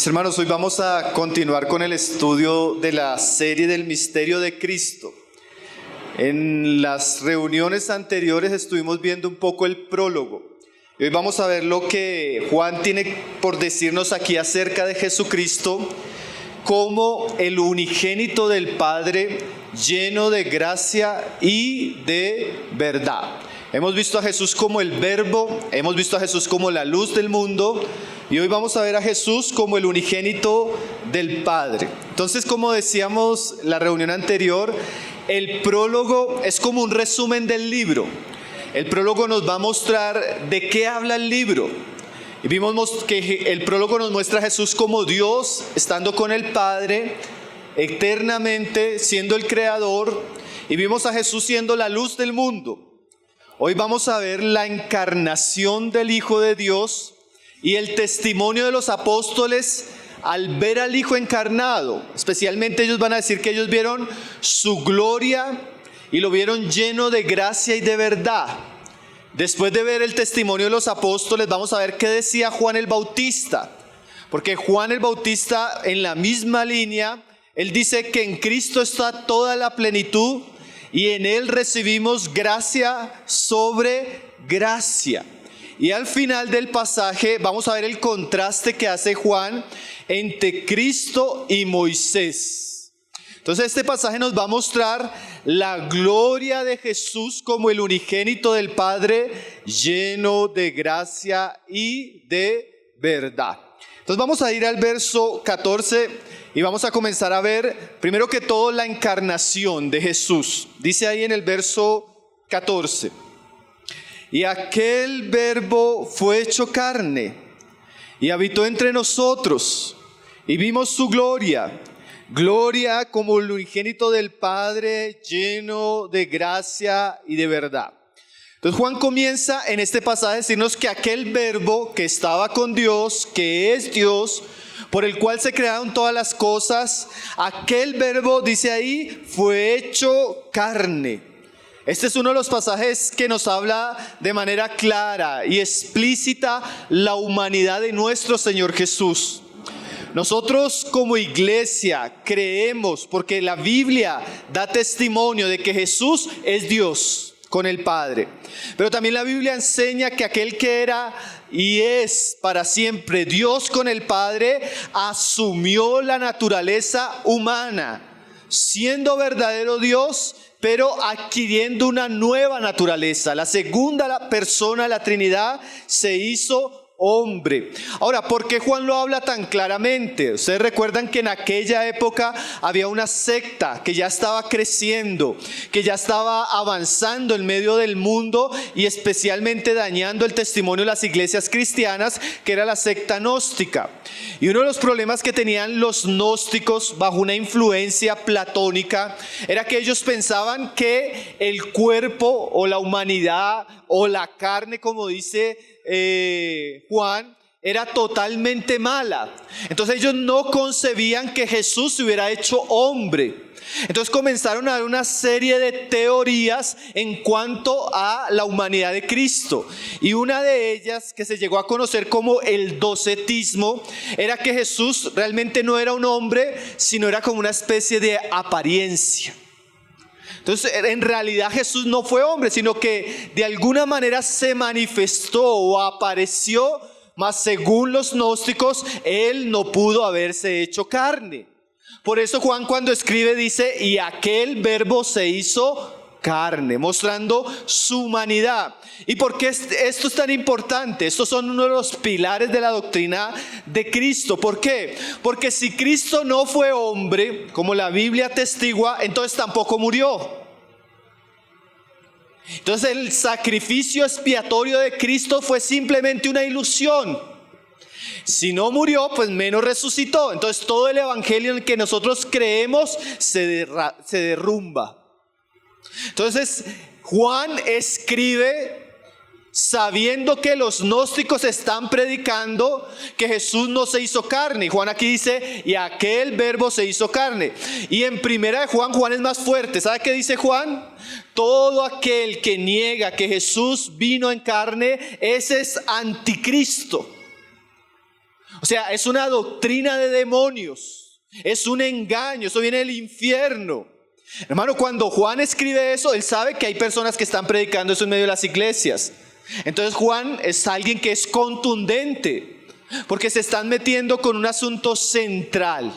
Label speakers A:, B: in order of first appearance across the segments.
A: Mis hermanos, hoy vamos a continuar con el estudio de la serie del misterio de Cristo. En las reuniones anteriores estuvimos viendo un poco el prólogo. Y hoy vamos a ver lo que Juan tiene por decirnos aquí acerca de Jesucristo como el unigénito del Padre, lleno de gracia y de verdad. Hemos visto a Jesús como el Verbo, hemos visto a Jesús como la luz del mundo, y hoy vamos a ver a Jesús como el unigénito del Padre. Entonces, como decíamos en la reunión anterior, el prólogo es como un resumen del libro. El prólogo nos va a mostrar de qué habla el libro. Y vimos que el prólogo nos muestra a Jesús como Dios, estando con el Padre, eternamente siendo el Creador, y vimos a Jesús siendo la luz del mundo. Hoy vamos a ver la encarnación del Hijo de Dios y el testimonio de los apóstoles al ver al Hijo encarnado. Especialmente ellos van a decir que ellos vieron su gloria y lo vieron lleno de gracia y de verdad. Después de ver el testimonio de los apóstoles, vamos a ver qué decía Juan el Bautista. Porque Juan el Bautista, en la misma línea, él dice que en Cristo está toda la plenitud y en Él recibimos gracia sobre gracia. Y al final del pasaje vamos a ver el contraste que hace Juan entre Cristo y Moisés. Entonces este pasaje nos va a mostrar la gloria de Jesús como el unigénito del Padre, lleno de gracia y de verdad. Entonces vamos a ir al verso 14 y vamos a comenzar a ver, primero que todo, la encarnación de Jesús. Dice ahí en el verso 14: y aquel Verbo fue hecho carne y habitó entre nosotros y vimos su gloria, gloria como el unigénito del Padre, lleno de gracia y de verdad. Entonces Juan comienza en este pasaje a decirnos que aquel Verbo que estaba con Dios, que es Dios, por el cual se crearon todas las cosas, aquel Verbo, dice ahí, fue hecho carne. Este es uno de los pasajes que nos habla de manera clara y explícita la humanidad de nuestro Señor Jesús. Nosotros como iglesia creemos, porque la Biblia da testimonio de que Jesús es Dios con el Padre. Pero también la Biblia enseña que aquel que era y es para siempre Dios con el Padre, asumió la naturaleza humana, siendo verdadero Dios, pero adquiriendo una nueva naturaleza. La segunda persona de la Trinidad se hizo hombre. Ahora, ¿por qué Juan lo habla tan claramente? Ustedes recuerdan que en aquella época había una secta que ya estaba creciendo, que ya estaba avanzando en medio del mundo y especialmente dañando el testimonio de las iglesias cristianas, que era la secta gnóstica. Y uno de los problemas que tenían los gnósticos bajo una influencia platónica era que ellos pensaban que el cuerpo o la humanidad o la carne, como dice Juan, era totalmente mala. Entonces ellos no concebían que Jesús se hubiera hecho hombre. Entonces comenzaron a dar una serie de teorías en cuanto a la humanidad de Cristo. Y una de ellas, que se llegó a conocer como el docetismo, era que Jesús realmente no era un hombre, sino era como una especie de apariencia. Entonces, en realidad Jesús no fue hombre, sino que de alguna manera se manifestó o apareció, mas según los gnósticos, Él no pudo haberse hecho carne. Por eso Juan, cuando escribe, dice, y aquel Verbo se hizo carne, mostrando su humanidad. ¿Y por qué esto es tan importante? Estos son uno de los pilares de la doctrina de Cristo. ¿Por qué? Porque si Cristo no fue hombre, como la Biblia atestigua, entonces tampoco murió. Entonces el sacrificio expiatorio de Cristo fue simplemente una ilusión. Si no murió, pues menos resucitó. Entonces todo el evangelio en el que nosotros creemos se derrumba. Entonces Juan escribe sabiendo que los gnósticos están predicando que Jesús no se hizo carne. Y Juan aquí dice, y aquel Verbo se hizo carne. Y en primera de Juan, Juan es más fuerte. ¿Sabe qué dice Juan? Todo aquel que niega que Jesús vino en carne, ese es anticristo. O sea, es una doctrina de demonios, es un engaño, eso viene del infierno. Hermano, cuando Juan escribe eso, él sabe que hay personas que están predicando eso en medio de las iglesias. Entonces Juan es alguien que es contundente, porque se están metiendo con un asunto central.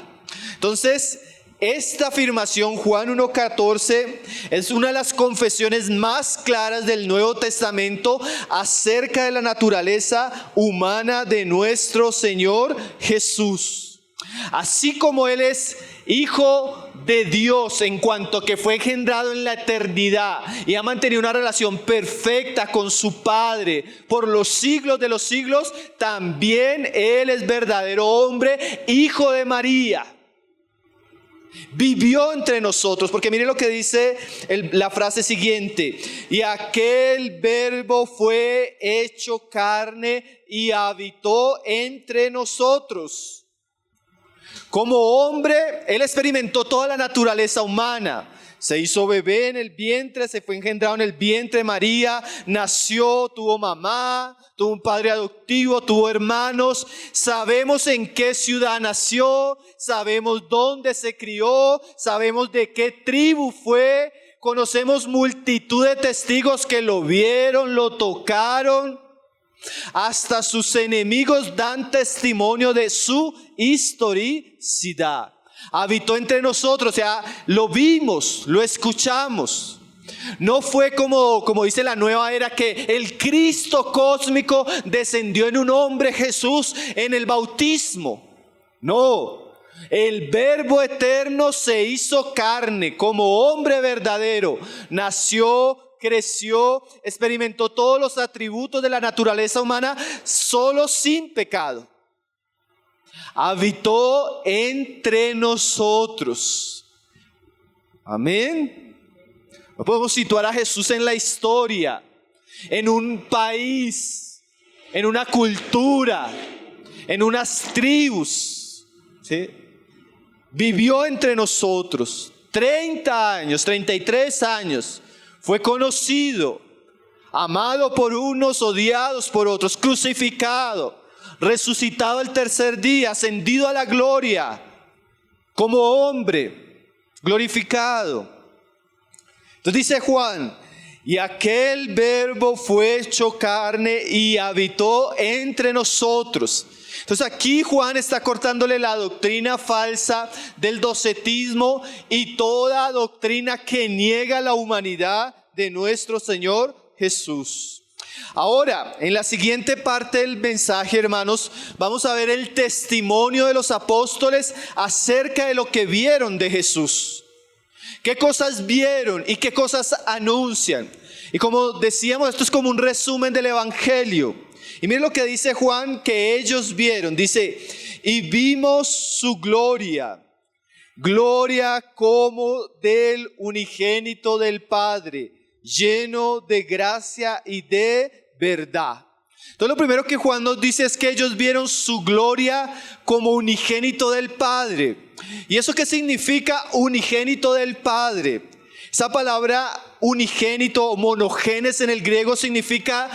A: Entonces, esta afirmación, Juan 1:14, es una de las confesiones más claras del Nuevo Testamento acerca de la naturaleza humana de nuestro Señor Jesús. Así como Él es Hijo de Dios en cuanto que fue engendrado en la eternidad y ha mantenido una relación perfecta con su Padre por los siglos de los siglos, también Él es verdadero hombre, Hijo de María. Vivió entre nosotros, porque mire lo que dice la frase siguiente: y aquel verbo fue hecho carne y habitó entre nosotros. Como hombre, Él experimentó toda la naturaleza humana. Se hizo bebé en el vientre, se fue engendrado en el vientre de María, nació, tuvo mamá, tuvo un padre adoptivo, tuvo hermanos. Sabemos en qué ciudad nació, sabemos dónde se crió, sabemos de qué tribu fue. Conocemos multitud de testigos que lo vieron, lo tocaron. Hasta sus enemigos dan testimonio de su historicidad. Habitó entre nosotros, o sea, lo vimos, lo escuchamos. No fue como dice la nueva era, que el Cristo cósmico descendió en un hombre, Jesús, en el bautismo. No, el Verbo eterno se hizo carne como hombre verdadero, nació, creció, experimentó todos los atributos de la naturaleza humana, solo sin pecado. Habitó entre nosotros. Amén. No podemos situar a Jesús en la historia, en un país, en una cultura, en unas tribus, ¿sí? Vivió entre nosotros 30 años, 33 años. Fue conocido, amado por unos, odiados por otros, crucificado, resucitado al tercer día, ascendido a la gloria, como hombre, glorificado. Entonces dice Juan: y aquel verbo fue hecho carne y habitó entre nosotros. Entonces aquí Juan está cortándole la doctrina falsa del docetismo y toda doctrina que niega la humanidad de nuestro Señor Jesús. Ahora, en la siguiente parte del mensaje, hermanos, vamos a ver el testimonio de los apóstoles acerca de lo que vieron de Jesús. ¿Qué cosas vieron y qué cosas anuncian? Y como decíamos, esto es como un resumen del Evangelio. Y miren lo que dice Juan que ellos vieron. Dice: y vimos su gloria, gloria como del unigénito del Padre, lleno de gracia y de verdad. Entonces lo primero que Juan nos dice es que ellos vieron su gloria como unigénito del Padre. ¿Y eso qué significa, unigénito del Padre? Esa palabra unigénito o monogenes en el griego significa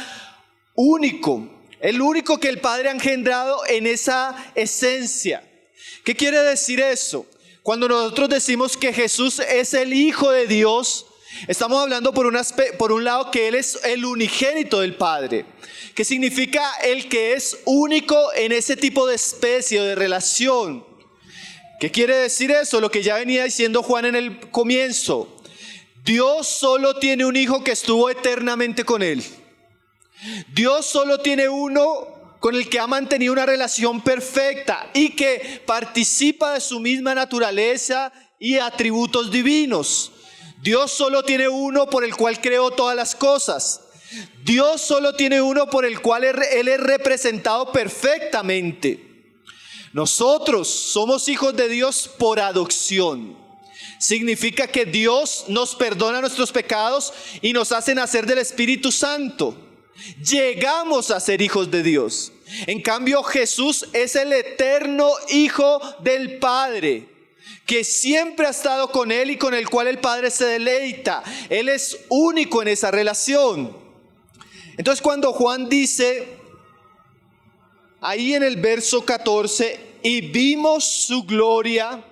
A: único. El único que el Padre ha engendrado en esa esencia. ¿Qué quiere decir eso? Cuando nosotros decimos que Jesús es el Hijo de Dios, estamos hablando por un lado que Él es el unigénito del Padre, que significa el que es único en ese tipo de especie o de relación. ¿Qué quiere decir eso? Lo que ya venía diciendo Juan en el comienzo. Dios solo tiene un Hijo que estuvo eternamente con Él. Dios solo tiene uno con el que ha mantenido una relación perfecta y que participa de su misma naturaleza y atributos divinos. Dios solo tiene uno por el cual creó todas las cosas. Dios solo tiene uno por el cual Él es representado perfectamente. Nosotros somos hijos de Dios por adopción. Significa que Dios nos perdona nuestros pecados y nos hace nacer del Espíritu Santo. Llegamos a ser hijos de Dios. En cambio, Jesús es el eterno Hijo del Padre, que siempre ha estado con Él y con el cual el Padre se deleita. Él es único en esa relación. Entonces, cuando Juan dice: ahí en el verso 14, y vimos su gloria,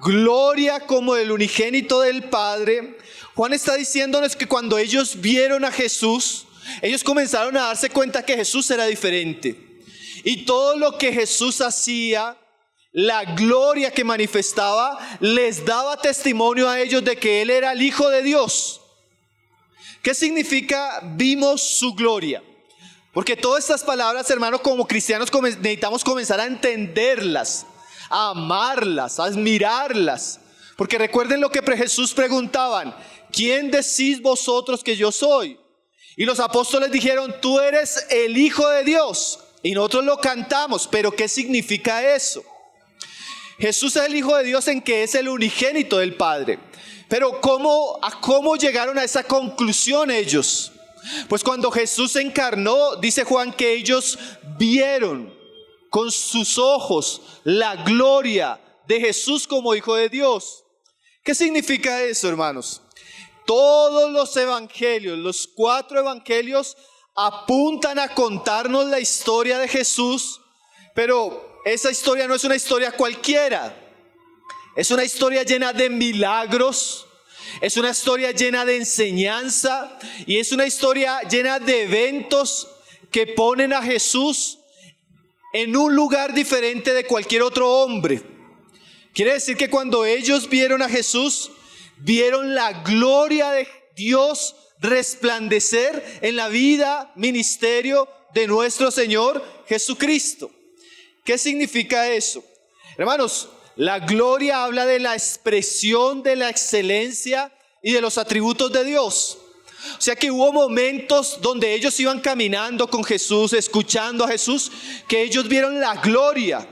A: gloria como del unigénito del Padre. Juan está diciéndonos que cuando ellos vieron a Jesús, ellos comenzaron a darse cuenta que Jesús era diferente. Y todo lo que Jesús hacía, la gloria que manifestaba, les daba testimonio a ellos de que Él era el Hijo de Dios. ¿Qué significa vimos su gloria? Porque todas estas palabras, hermanos, como cristianos necesitamos comenzar a entenderlas, a amarlas, a admirarlas. Porque recuerden lo que Jesús preguntaban: ¿quién decís vosotros que yo soy? Y los apóstoles dijeron: tú eres el Hijo de Dios. Y nosotros lo cantamos, pero ¿qué significa eso? Jesús es el Hijo de Dios en que es el unigénito del Padre. Pero ¿cómo llegaron a esa conclusión ellos? Pues cuando Jesús se encarnó, dice Juan que ellos vieron con sus ojos la gloria de Jesús como Hijo de Dios. ¿Qué significa eso, hermanos? Todos los evangelios, los 4 evangelios, apuntan a contarnos la historia de Jesús, pero esa historia no es una historia cualquiera. Es una historia llena de milagros, es una historia llena de enseñanza y es una historia llena de eventos que ponen a Jesús en un lugar diferente de cualquier otro hombre. Quiere decir que cuando ellos vieron a Jesús, vieron la gloria de Dios resplandecer en la vida, ministerio de nuestro Señor Jesucristo. ¿Qué significa eso? Hermanos, la gloria habla de la expresión de la excelencia y de los atributos de Dios. O sea que hubo momentos donde ellos iban caminando con Jesús, escuchando a Jesús, que ellos vieron la gloria.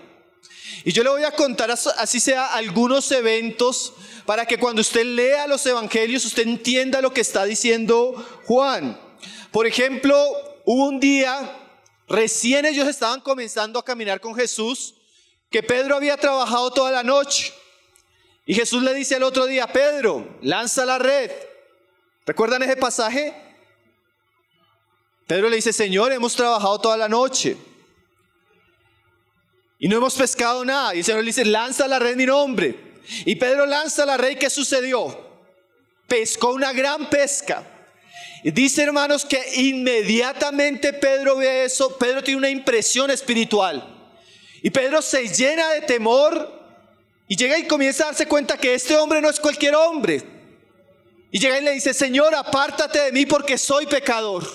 A: Y yo le voy a contar así sea algunos eventos para que cuando usted lea los evangelios usted entienda lo que está diciendo Juan. Por ejemplo, hubo un día, recién ellos estaban comenzando a caminar con Jesús, que Pedro había trabajado toda la noche. Y Jesús le dice al otro día: Pedro, lanza la red. ¿Recuerdan ese pasaje? Pedro le dice: Señor, hemos trabajado toda la noche y no hemos pescado nada. Y el Señor le dice: lanza la red en mi nombre. Y Pedro lanza la red. ¿Y qué sucedió? Pescó una gran pesca. Y dice, hermanos, que inmediatamente Pedro ve eso. Pedro tiene una impresión espiritual. Y Pedro se llena de temor y llega y comienza a darse cuenta que este hombre no es cualquier hombre. Y llega y le dice: Señor, apártate de mí porque soy pecador.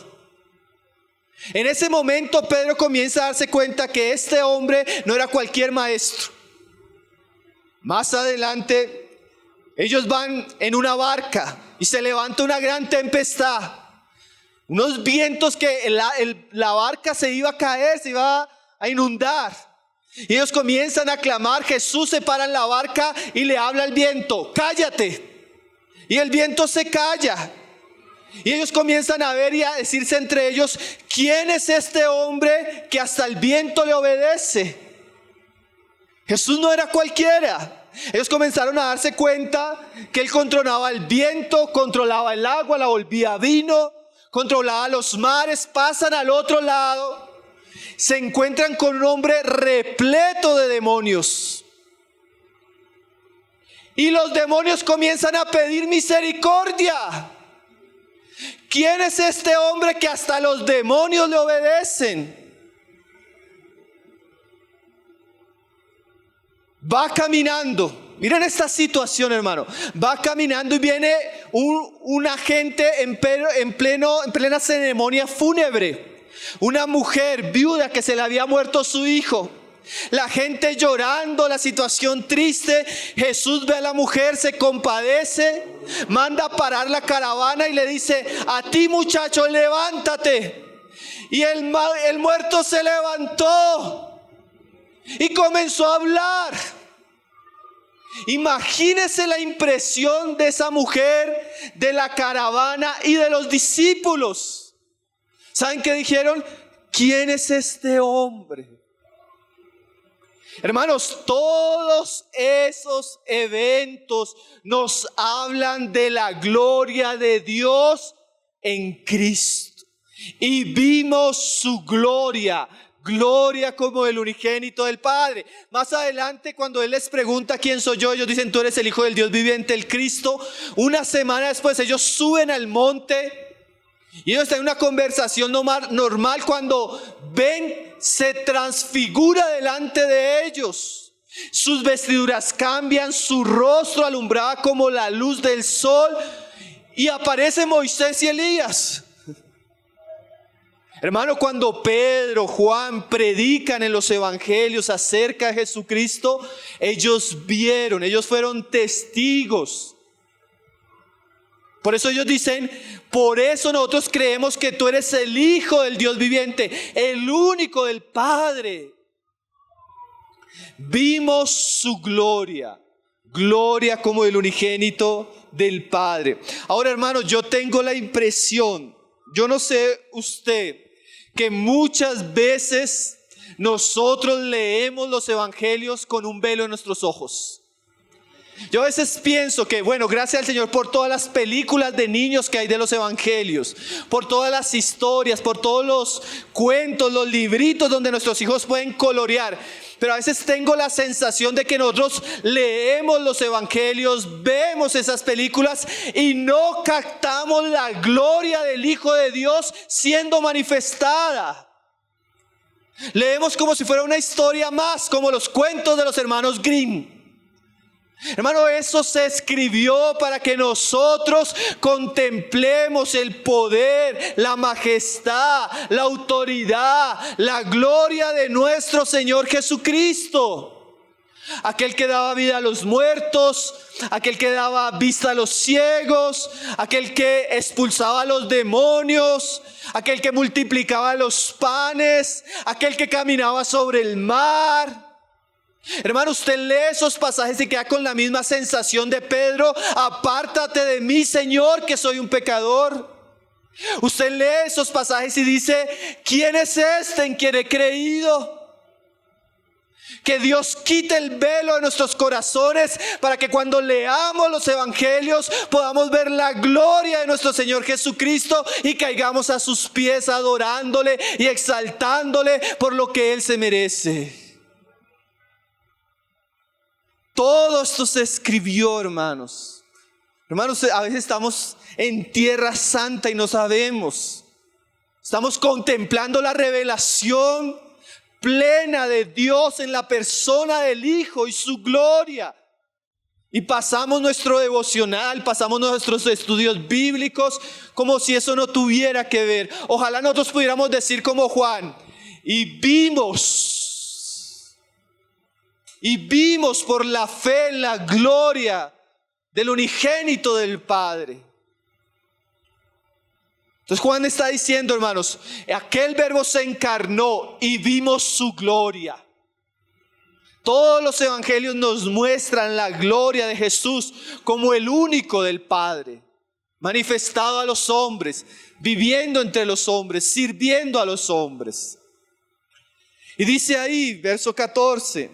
A: En ese momento Pedro comienza a darse cuenta que este hombre no era cualquier maestro. Más adelante ellos van en una barca y se levanta una gran tempestad. Unos vientos que la barca se iba a caer, se iba a inundar. Y ellos comienzan a clamar. Jesús se para en la barca y le habla al viento: cállate. Y el viento se calla. Y ellos comienzan a ver y a decirse entre ellos: ¿quién es este hombre que hasta el viento le obedece? Jesús no era cualquiera. Ellos comenzaron a darse cuenta que Él controlaba el viento, controlaba el agua, la volvía vino, controlaba los mares. Pasan al otro lado, se encuentran con un hombre repleto de demonios. Y los demonios comienzan a pedir misericordia. ¿Quién es este hombre que hasta los demonios le obedecen? Va caminando. Miren esta situación, hermano. Va caminando y viene un agente en plena ceremonia fúnebre. Una mujer viuda que se le había muerto su hijo. La gente llorando, la situación triste. Jesús ve a la mujer, se compadece, manda a parar la caravana y le dice: a ti, muchacho, levántate. Y el muerto se levantó y comenzó a hablar. Imagínense la impresión de esa mujer, de la caravana y de los discípulos. ¿Saben qué dijeron? ¿Quién es este hombre? Hermanos, todos esos eventos nos hablan de la gloria de Dios en Cristo. Y vimos su gloria, gloria como el unigénito del Padre. Más adelante, cuando Él les pregunta quién soy yo, ellos dicen: tú eres el Hijo del Dios viviente, el Cristo. Una semana después ellos suben al monte y ellos están en una conversación normal, cuando ven, se transfigura delante de ellos. Sus vestiduras cambian, su rostro alumbraba como la luz del sol, y aparece Moisés y Elías. Hermano, cuando Pedro, Juan predican en los evangelios acerca de Jesucristo, ellos vieron, ellos fueron testigos. Por eso ellos dicen: por eso nosotros creemos que tú eres el Hijo del Dios viviente, el único del Padre. Vimos su gloria, gloria como el unigénito del Padre. Ahora, hermanos, yo tengo la impresión, yo no sé usted, que muchas veces nosotros leemos los evangelios con un velo en nuestros ojos. Yo a veces pienso que, bueno, gracias al Señor por todas las películas de niños que hay de los evangelios, por todas las historias, por todos los cuentos, los libritos donde nuestros hijos pueden colorear. Pero a veces tengo la sensación de que nosotros leemos los evangelios, vemos esas películas y no captamos la gloria del Hijo de Dios siendo manifestada. Leemos como si fuera una historia más, como los cuentos de los hermanos Grimm. Hermano, eso se escribió para que nosotros contemplemos el poder, la majestad, la autoridad, la gloria de nuestro Señor Jesucristo. Aquel que daba vida a los muertos, aquel que daba vista a los ciegos, aquel que expulsaba a los demonios, aquel que multiplicaba los panes, aquel que caminaba sobre el mar. Hermano, usted lee esos pasajes y queda con la misma sensación de Pedro: apártate de mí, Señor, que soy un pecador. Usted lee esos pasajes y dice: ¿quién es este en quien he creído? Que Dios quite el velo de nuestros corazones para que cuando leamos los evangelios podamos ver la gloria de nuestro Señor Jesucristo y caigamos a sus pies adorándole y exaltándole por lo que Él se merece. Todo esto se escribió, hermanos. Hermanos, a veces estamos en tierra santa y no sabemos. Estamos contemplando la revelación plena de Dios en la persona del Hijo y su gloria. Y pasamos nuestro devocional, pasamos nuestros estudios bíblicos como si eso no tuviera que ver. Ojalá nosotros pudiéramos decir como Juan: y vimos por la fe la gloria del unigénito del Padre. Entonces Juan está diciendo, hermanos, aquel verbo se encarnó y vimos su gloria. Todos los evangelios nos muestran la gloria de Jesús como el único del Padre, manifestado a los hombres, viviendo entre los hombres, sirviendo a los hombres. Y dice ahí, verso 14,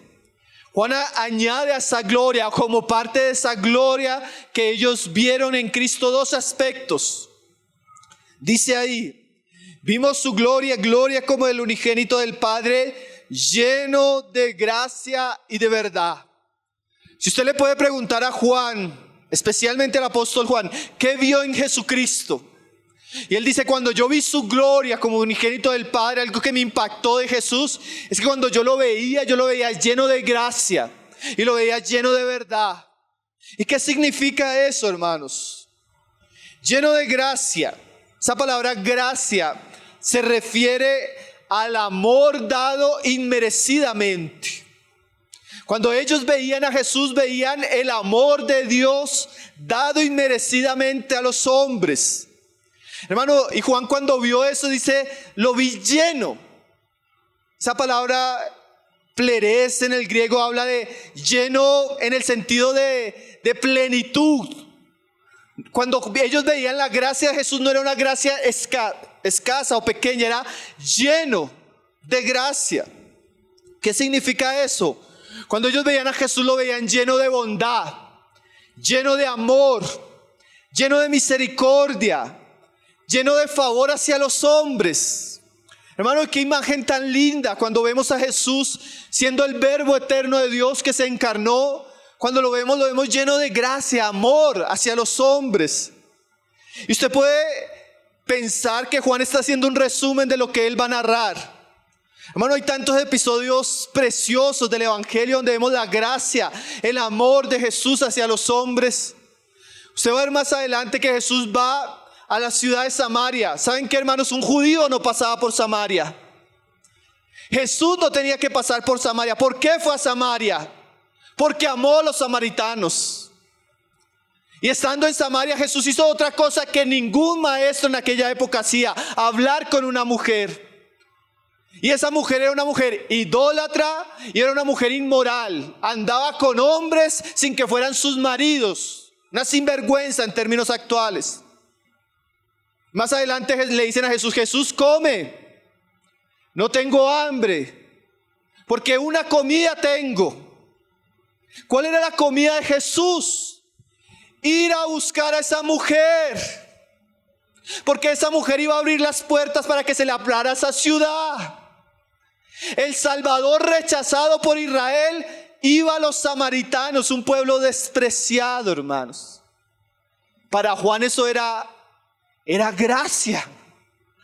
A: Juan añade a esa gloria, como parte de esa gloria que ellos vieron en Cristo, dos aspectos. Dice ahí: vimos su gloria, gloria como el unigénito del Padre, lleno de gracia y de verdad. Si usted le puede preguntar a Juan, especialmente al apóstol Juan, ¿qué vio en Jesucristo? Y él dice: cuando yo vi su gloria como unigénito del Padre, algo que me impactó de Jesús es que cuando yo lo veía lleno de gracia y lo veía lleno de verdad. ¿Y qué significa eso, hermanos? Lleno de gracia. Esa palabra gracia se refiere al amor dado inmerecidamente. Cuando ellos veían a Jesús, veían el amor de Dios dado inmerecidamente a los hombres. Hermano, y Juan cuando vio eso dice: lo vi lleno. Esa palabra plerés en el griego habla de lleno en el sentido de plenitud. Cuando ellos veían la gracia de Jesús, no era una gracia escasa o pequeña, era lleno de gracia. ¿Qué significa eso? Cuando ellos veían a Jesús, lo veían lleno de bondad, lleno de amor, lleno de misericordia, lleno de favor hacia los hombres. Hermano, qué imagen tan linda cuando vemos a Jesús siendo el Verbo eterno de Dios que se encarnó. Cuando lo vemos lleno de gracia, amor hacia los hombres. Y usted puede pensar que Juan está haciendo un resumen de lo que él va a narrar. Hermano, hay tantos episodios preciosos del Evangelio donde vemos la gracia, el amor de Jesús hacia los hombres. Usted va a ver más adelante que Jesús va a la ciudad de Samaria. ¿Saben qué, hermanos? Un judío no pasaba por Samaria. Jesús no tenía que pasar por Samaria. ¿Por qué fue a Samaria? Porque amó a los samaritanos. Y estando en Samaria, Jesús hizo otra cosa que ningún maestro en aquella época hacía: hablar con una mujer. Y esa mujer era una mujer idólatra y era una mujer inmoral. Andaba con hombres sin que fueran sus maridos. Una sinvergüenza en términos actuales. Más adelante le dicen a Jesús: Jesús, come. No tengo hambre, porque una comida tengo. ¿Cuál era la comida de Jesús? Ir a buscar a esa mujer. Porque esa mujer iba a abrir las puertas para que se le hablara a esa ciudad. El Salvador, rechazado por Israel, iba a los samaritanos, un pueblo despreciado, hermanos. Para Juan eso era gracia,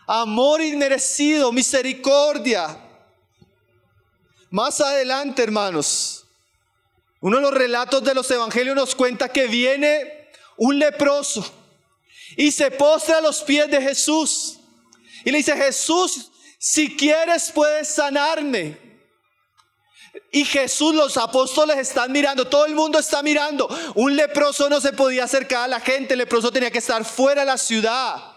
A: amor inmerecido, misericordia. Más adelante, hermanos, uno de los relatos de los evangelios nos cuenta que viene un leproso y se postra a los pies de Jesús y le dice: Jesús, si quieres puedes sanarme. Y Jesús, los apóstoles están mirando, todo el mundo está mirando. Un leproso no se podía acercar a la gente, el leproso tenía que estar fuera de la ciudad.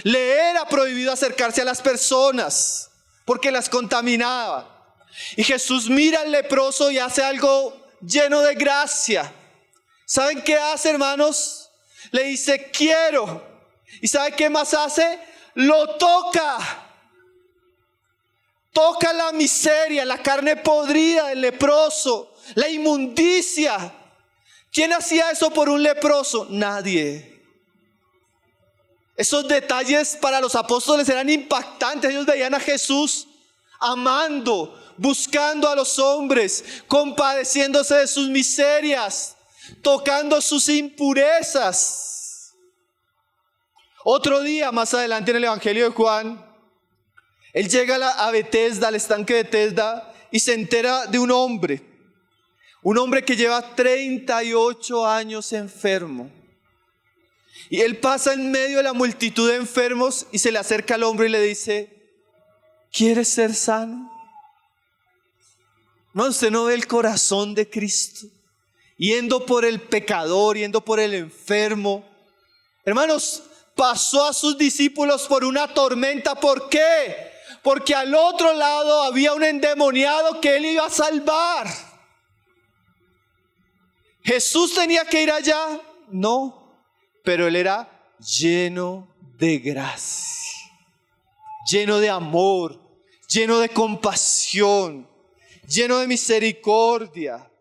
A: Le era prohibido acercarse a las personas porque las contaminaba. Y Jesús mira al leproso y hace algo lleno de gracia. ¿Saben qué hace, hermanos? Le dice: quiero. ¿Y sabe qué más hace? Lo toca. Toca la miseria, la carne podrida del leproso, la inmundicia. ¿Quién hacía eso por un leproso? Nadie. Esos detalles para los apóstoles eran impactantes. Ellos veían a Jesús amando, buscando a los hombres, compadeciéndose de sus miserias, tocando sus impurezas. Otro día, más adelante en el Evangelio de Juan, él llega a Betesda, al estanque de Betesda, y se entera de un hombre que lleva 38 años enfermo. Y él pasa en medio de la multitud de enfermos y se le acerca al hombre y le dice: ¿quieres ser sano? No, usted no ve el corazón de Cristo yendo por el pecador, yendo por el enfermo. Hermanos, pasó a sus discípulos por una tormenta. ¿Por qué? Porque al otro lado había un endemoniado que él iba a salvar. ¿Jesús tenía que ir allá? No, pero él era lleno de gracia, lleno de amor, lleno de compasión, lleno de misericordia.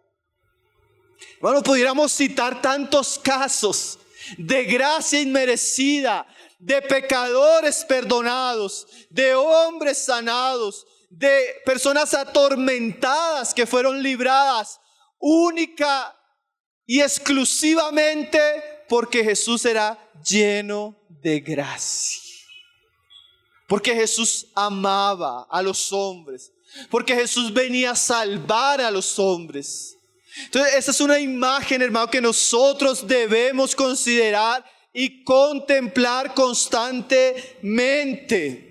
A: Bueno, pudiéramos citar tantos casos de gracia inmerecida, de pecadores perdonados, de hombres sanados, de personas atormentadas que fueron libradas única y exclusivamente porque Jesús era lleno de gracia. Porque Jesús amaba a los hombres, porque Jesús venía a salvar a los hombres. Entonces, esa es una imagen, hermano, que nosotros debemos considerar y contemplar constantemente.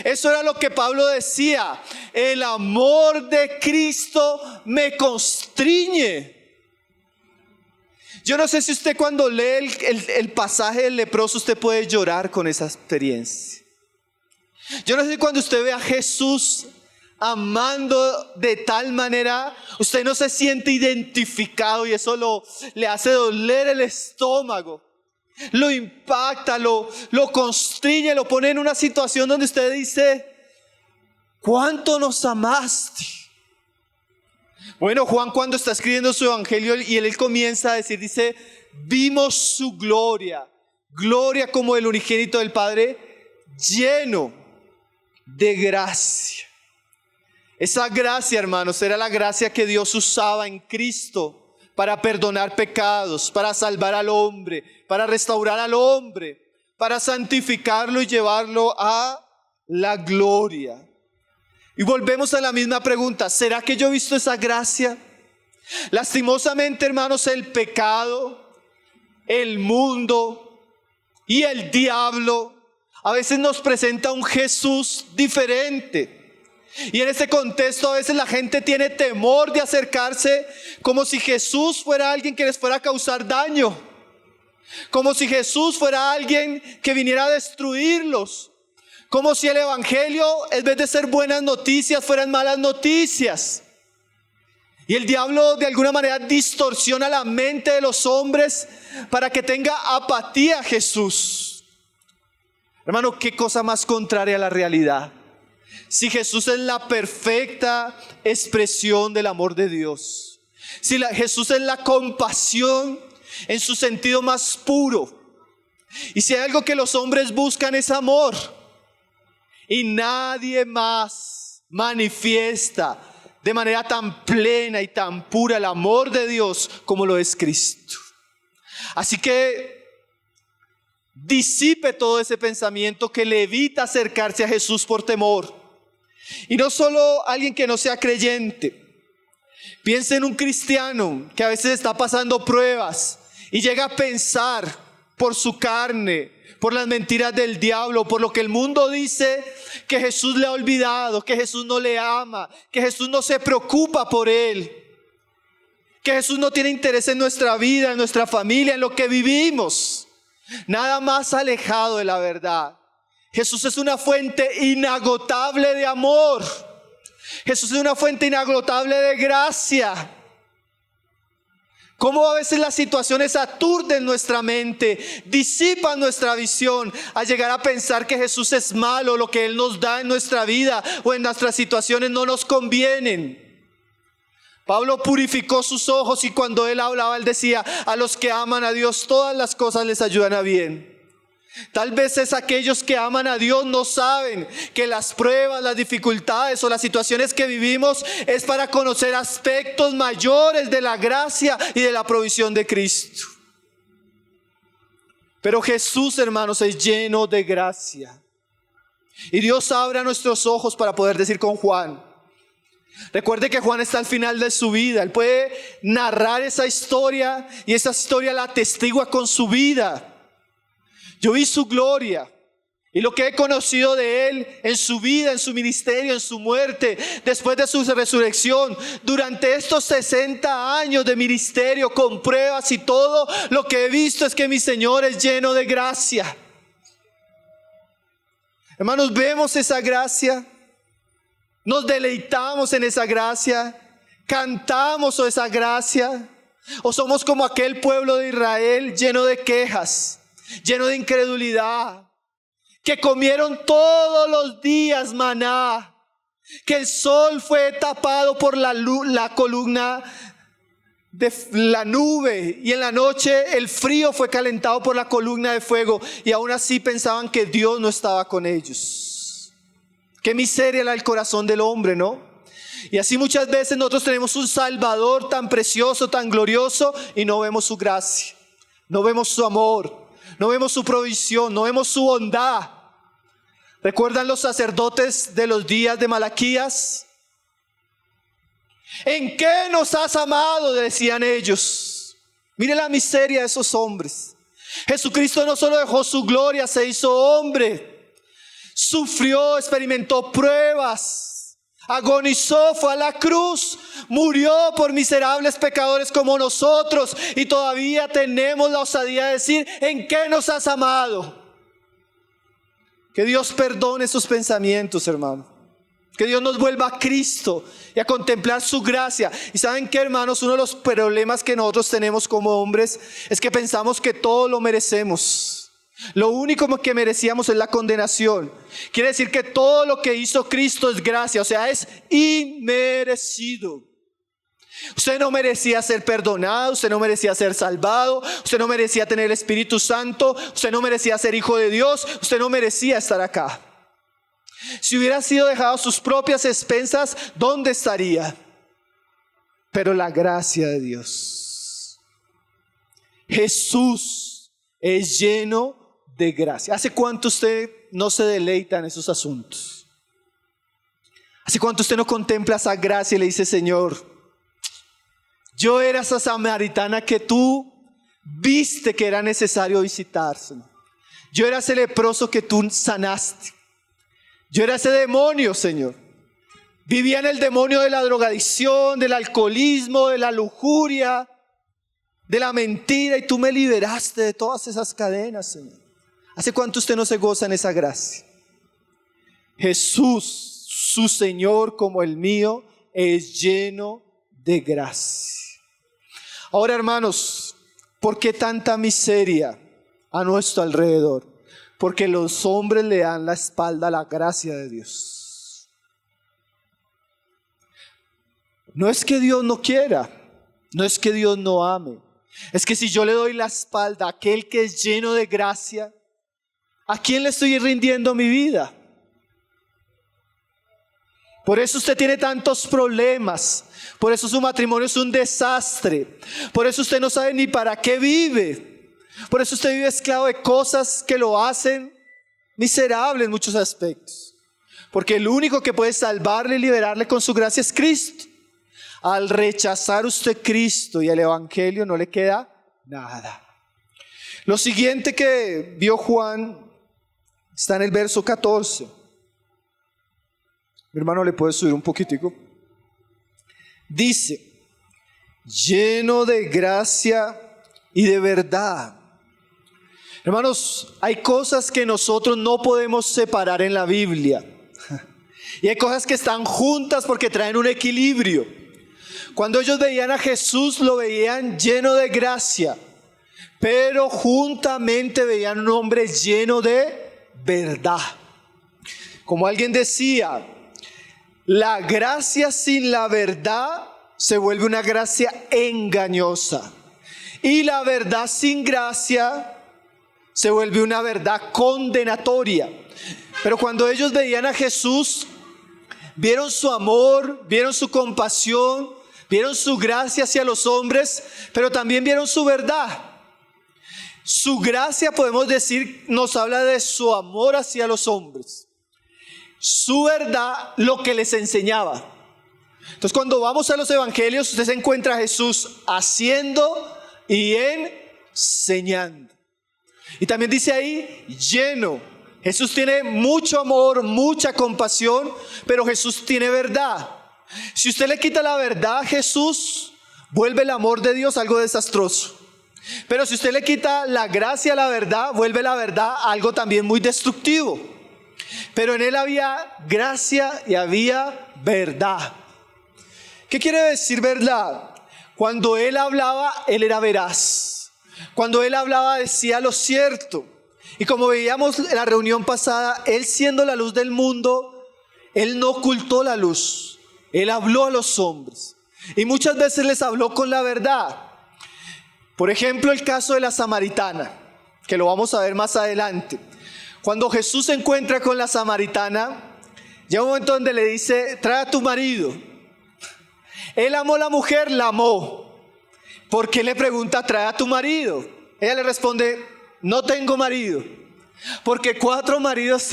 A: Eso era lo que Pablo decía: el amor de Cristo me constriñe. Yo no sé si usted, cuando lee el pasaje del leproso, usted puede llorar con esa experiencia. Yo no sé si cuando usted ve a Jesús amando de tal manera, usted no se siente identificado y eso le hace doler el estómago. Lo impacta, lo constriñe, lo pone en una situación donde usted dice: ¿cuánto nos amaste? Bueno, Juan, cuando está escribiendo su evangelio y él comienza a decir, dice: vimos su gloria, gloria como el unigénito del Padre, lleno de gracia. Esa gracia, hermanos, era la gracia que Dios usaba en Cristo para perdonar pecados, para salvar al hombre, para restaurar al hombre, para santificarlo y llevarlo a la gloria. Y volvemos a la misma pregunta: ¿será que yo he visto esa gracia? Lastimosamente, hermanos, el pecado, el mundo y el diablo a veces nos presenta un Jesús diferente. Y en este contexto a veces la gente tiene temor de acercarse, como si Jesús fuera alguien que les fuera a causar daño, como si Jesús fuera alguien que viniera a destruirlos, como si el evangelio, en vez de ser buenas noticias, fueran malas noticias. Y el diablo de alguna manera distorsiona la mente de los hombres para que tenga apatía a Jesús. Hermano, qué cosa más contraria a la realidad. Si Jesús es la perfecta expresión del amor de Dios, si Jesús es la compasión en su sentido más puro, y si hay algo que los hombres buscan es amor, y nadie más manifiesta de manera tan plena y tan pura el amor de Dios como lo es Cristo. Así que disipe todo ese pensamiento que le evita acercarse a Jesús por temor. Y no solo alguien que no sea creyente. Piensa en un cristiano que a veces está pasando pruebas y llega a pensar por su carne, por las mentiras del diablo, por lo que el mundo dice, que Jesús le ha olvidado, que Jesús no le ama, que Jesús no se preocupa por él, que Jesús no tiene interés en nuestra vida, en nuestra familia, en lo que vivimos. Nada más alejado de la verdad. Jesús es una fuente inagotable de amor. Jesús es una fuente inagotable de gracia. Cómo a veces las situaciones aturden nuestra mente, disipan nuestra visión a llegar a pensar que Jesús es malo, lo que Él nos da en nuestra vida o en nuestras situaciones no nos convienen. Pablo purificó sus ojos y cuando él hablaba, él decía: a los que aman a Dios todas las cosas les ayudan a bien. Tal vez es aquellos que aman a Dios no saben que las pruebas, las dificultades o las situaciones que vivimos es para conocer aspectos mayores de la gracia y de la provisión de Cristo. Pero Jesús, hermanos, es lleno de gracia. Y Dios abre nuestros ojos para poder decir con Juan. Recuerde que Juan está al final de su vida. Él puede narrar esa historia y esa historia la atestigua con su vida. Yo vi su gloria y lo que he conocido de Él en su vida, en su ministerio, en su muerte, después de su resurrección, durante estos 60 años de ministerio con pruebas y todo, lo que he visto es que mi Señor es lleno de gracia. Hermanos, vemos esa gracia, nos deleitamos en esa gracia, cantamos esa gracia, o somos como aquel pueblo de Israel lleno de quejas, lleno de incredulidad, que comieron todos los días maná, que el sol fue tapado por la columna de la nube y en la noche el frío fue calentado por la columna de fuego, y aún así pensaban que Dios no estaba con ellos. Qué miseria era el corazón del hombre, ¿no? Y así muchas veces nosotros tenemos un Salvador tan precioso, tan glorioso, y no vemos su gracia, no vemos su amor, no vemos su provisión, no vemos su bondad. ¿Recuerdan los sacerdotes de los días de Malaquías? ¿En qué nos has amado?, decían ellos. Mire la miseria de esos hombres. Jesucristo no solo dejó su gloria, se hizo hombre. Sufrió, experimentó pruebas, agonizó, fue a la cruz, murió por miserables pecadores como nosotros, y todavía tenemos la osadía de decir: ¿en qué nos has amado? Que Dios perdone esos pensamientos, hermano. Que Dios nos vuelva a Cristo y a contemplar su gracia. Y ¿saben qué, hermanos? Uno de los problemas que nosotros tenemos como hombres es que pensamos que todo lo merecemos. Lo único que merecíamos es la condenación. Quiere decir que todo lo que hizo Cristo es gracia, o sea, es inmerecido. Usted no merecía ser perdonado, usted no merecía ser salvado, usted no merecía tener el Espíritu Santo, usted no merecía ser hijo de Dios, usted no merecía estar acá.
B: Si hubiera sido dejado a sus propias expensas, ¿dónde estaría? Pero la gracia de Dios. Jesús es lleno de gracia. ¿Hace cuánto usted no se deleita en esos asuntos? ¿Hace cuánto usted no contempla esa gracia y le dice: Señor, yo era esa samaritana que tú viste que era necesario visitar, Señor. Yo era ese leproso que tú sanaste. Yo era ese demonio, Señor. Vivía en el demonio de la drogadicción, del alcoholismo, de la lujuria, de la mentira, y tú me liberaste de todas esas cadenas, Señor. ¿Hace cuánto usted no se goza en esa gracia? Jesús, su Señor como el mío, es lleno de gracia. Ahora, hermanos, ¿por qué tanta miseria a nuestro alrededor? Porque los hombres le dan la espalda a la gracia de Dios. No es que Dios no quiera, no es que Dios no ame. Es que si yo le doy la espalda a aquel que es lleno de gracia, ¿a quién le estoy rindiendo mi vida? Por eso usted tiene tantos problemas. Por eso su matrimonio es un desastre. Por eso usted no sabe ni para qué vive. Por eso usted vive esclavo de cosas que lo hacen miserable en muchos aspectos. Porque el único que puede salvarle y liberarle con su gracia es Cristo. Al rechazar usted Cristo y el Evangelio, no le queda nada. Lo siguiente que vio Juan está en el verso 14. Mi hermano, ¿le puede subir un poquitico? Dice: lleno de gracia y de verdad. Hermanos, hay cosas que nosotros no podemos separar en la Biblia. Y hay cosas que están juntas porque traen un equilibrio. Cuando ellos veían a Jesús, lo veían lleno de gracia, pero juntamente veían un hombre lleno de verdad. Como alguien decía, la gracia sin la verdad se vuelve una gracia engañosa, y la verdad sin gracia se vuelve una verdad condenatoria. Pero cuando ellos veían a Jesús, vieron su amor, vieron su compasión, vieron su gracia hacia los hombres, pero también vieron su verdad. Su gracia, podemos decir, nos habla de su amor hacia los hombres. Su verdad, lo que les enseñaba. Entonces, cuando vamos a los evangelios, usted se encuentra a Jesús haciendo y enseñando. Y también dice ahí, lleno. Jesús tiene mucho amor, mucha compasión, pero Jesús tiene verdad. Si usted le quita la verdad a Jesús, vuelve el amor de Dios algo desastroso. Pero si usted le quita la gracia a la verdad, vuelve la verdad algo también muy destructivo. Pero en él había gracia y había verdad. ¿Qué quiere decir verdad? Cuando él hablaba, él era veraz. Cuando él hablaba, decía lo cierto. Y como veíamos en la reunión pasada, él siendo la luz del mundo, él no ocultó la luz. Él habló a los hombres. Y muchas veces les habló con la verdad. Por ejemplo, el caso de la samaritana, que lo vamos a ver más adelante. Cuando Jesús se encuentra con la samaritana, llega un momento donde le dice, trae a tu marido. Él amó a la mujer, la amó. ¿Por qué le pregunta, trae a tu marido? Ella le responde, no tengo marido. Porque 4 maridos,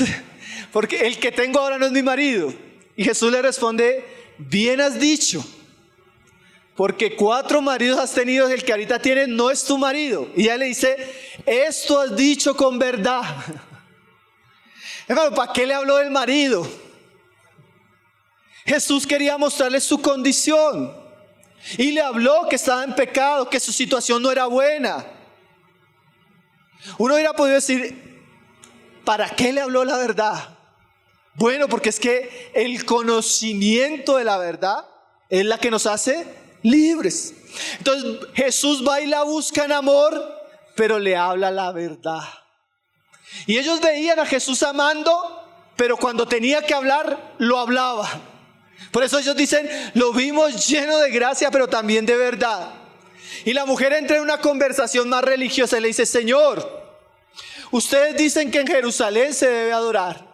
B: porque el que tengo ahora no es mi marido. Y Jesús le responde, bien has dicho. Porque 4 maridos has tenido, el que ahorita tienes no es tu marido. Y ella le dice, esto has dicho con verdad. Hermano, ¿para qué le habló del marido? Jesús quería mostrarle su condición. Y le habló que estaba en pecado, que su situación no era buena. Uno hubiera podido decir, ¿para qué le habló la verdad? Bueno, porque es que el conocimiento de la verdad es la que nos hace libres. Entonces Jesús va y la busca en amor, pero le habla la verdad. Y ellos veían a Jesús amando, pero cuando tenía que hablar, lo hablaba. Por eso ellos dicen, lo vimos lleno de gracia, pero también de verdad. Y la mujer entra en una conversación más religiosa y le dice, Señor, ustedes dicen que en Jerusalén se debe adorar,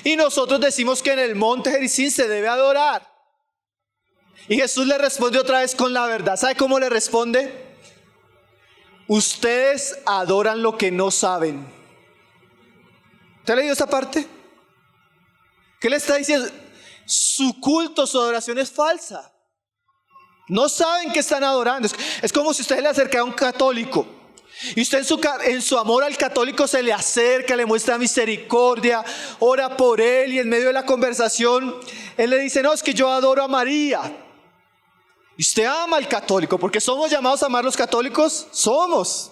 B: Y nosotros decimos que en el monte Gerizim se debe adorar. Y Jesús le responde otra vez con la verdad. ¿Sabe cómo le responde? Ustedes adoran lo que no saben. ¿Te ha leído esa parte? ¿Qué le está diciendo? Su culto, su adoración es falsa. No saben que están adorando. Es como si usted le acercara a un católico y usted en su amor al católico se le acerca, le muestra misericordia, ora por él, y en medio de la conversación él le dice: no, es que yo adoro a María. Y usted ama al católico, porque somos llamados a amar a los católicos, somos.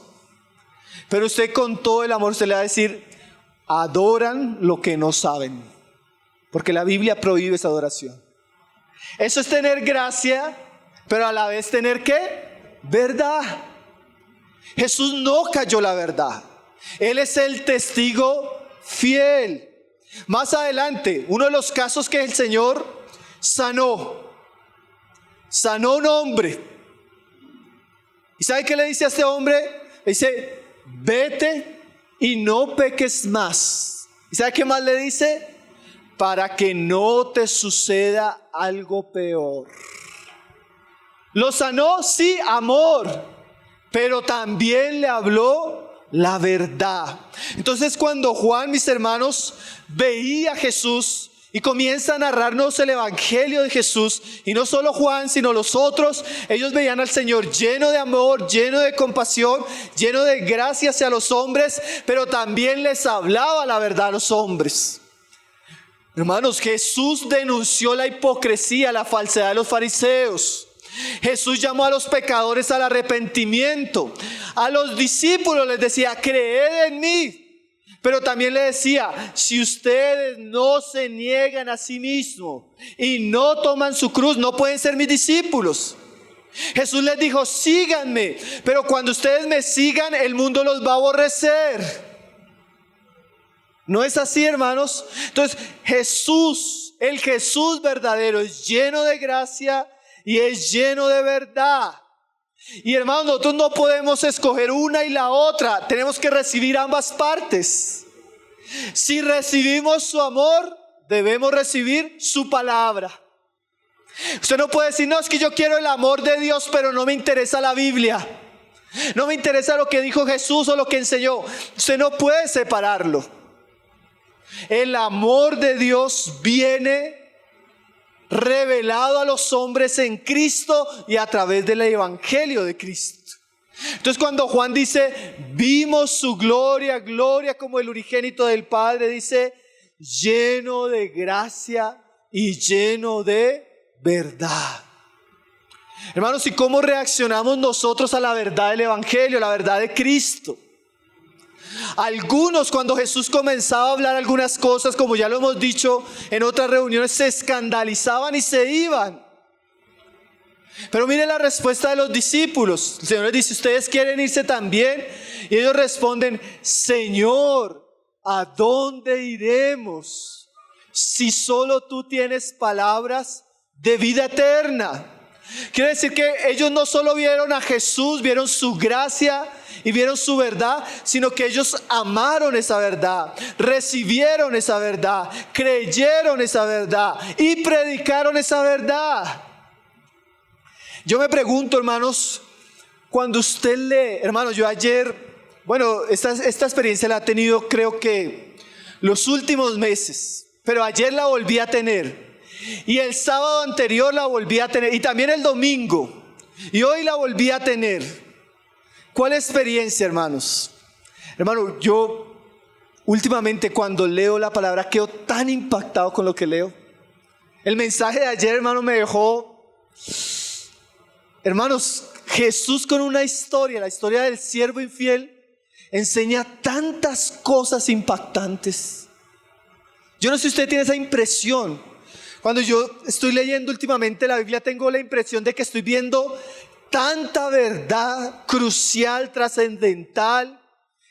B: Pero usted con todo el amor, usted le va a decir: adoran lo que no saben, porque la Biblia prohíbe esa adoración. Eso es tener gracia, pero a la vez tener ¿qué? Verdad. Jesús no cayó la verdad. Él es el testigo fiel. Más adelante, uno de los casos que el Señor sanó a un hombre. ¿Y sabe qué le dice a este hombre? Le dice: vete y no peques más. ¿Y sabe qué más le dice? Para que no te suceda algo peor. Lo sanó, sí, amor, pero también le habló la verdad. Entonces, cuando Juan, mis hermanos, veía a Jesús y comienza a narrarnos el evangelio de Jesús, y no solo Juan, sino los otros, ellos veían al Señor lleno de amor, lleno de compasión, lleno de gracia hacia los hombres, pero también les hablaba la verdad a los hombres. Hermanos, Jesús denunció la hipocresía, la falsedad de los fariseos. Jesús llamó a los pecadores al arrepentimiento. A los discípulos les decía: creed en mí. Pero también le decía: si ustedes no se niegan a sí mismos y no toman su cruz, no pueden ser mis discípulos. Jesús les dijo: síganme, pero cuando ustedes me sigan, el mundo los va a aborrecer. ¿No es así, hermanos? Entonces Jesús, el Jesús verdadero, es lleno de gracia y es lleno de verdad. Y hermanos, nosotros no podemos escoger una y la otra. Tenemos que recibir ambas partes. Si recibimos su amor, debemos recibir su palabra. Usted no puede decir: no, es que yo quiero el amor de Dios, pero no me interesa la Biblia, no me interesa lo que dijo Jesús o lo que enseñó. Usted no puede separarlo. El amor de Dios viene revelado a los hombres en Cristo y a través del evangelio de Cristo. Entonces, cuando Juan dice: vimos su gloria, gloria como el unigénito del Padre, dice: lleno de gracia y lleno de verdad. Hermanos, ¿y cómo reaccionamos nosotros a la verdad del evangelio, la verdad de Cristo? Algunos, cuando Jesús comenzaba a hablar algunas cosas, como ya lo hemos dicho en otras reuniones, se escandalizaban y se iban. Pero mire la respuesta de los discípulos. El Señor les dice: ¿ustedes quieren irse también? Y ellos responden: Señor, ¿a dónde iremos? Si solo tú tienes palabras de vida eterna. Quiere decir que ellos no solo vieron a Jesús, vieron su gracia y vieron su verdad, sino que ellos amaron esa verdad, recibieron esa verdad, creyeron esa verdad y predicaron esa verdad. Yo me pregunto, hermanos, cuando usted lee, hermanos, yo ayer, esta experiencia la he tenido creo que los últimos meses, pero ayer la volví a tener. Y el sábado anterior la volví a tener, y también el domingo, y hoy la volví a tener. ¿Cuál experiencia, hermanos? Hermano, yo últimamente cuando leo la palabra quedo tan impactado con lo que leo. El mensaje de ayer, hermano, me dejó, hermanos, Jesús con una historia, la historia del siervo infiel, enseña tantas cosas impactantes. Yo no sé si usted tiene esa impresión. Cuando yo estoy leyendo últimamente la Biblia, tengo la impresión de que estoy viendo tanta verdad crucial, trascendental,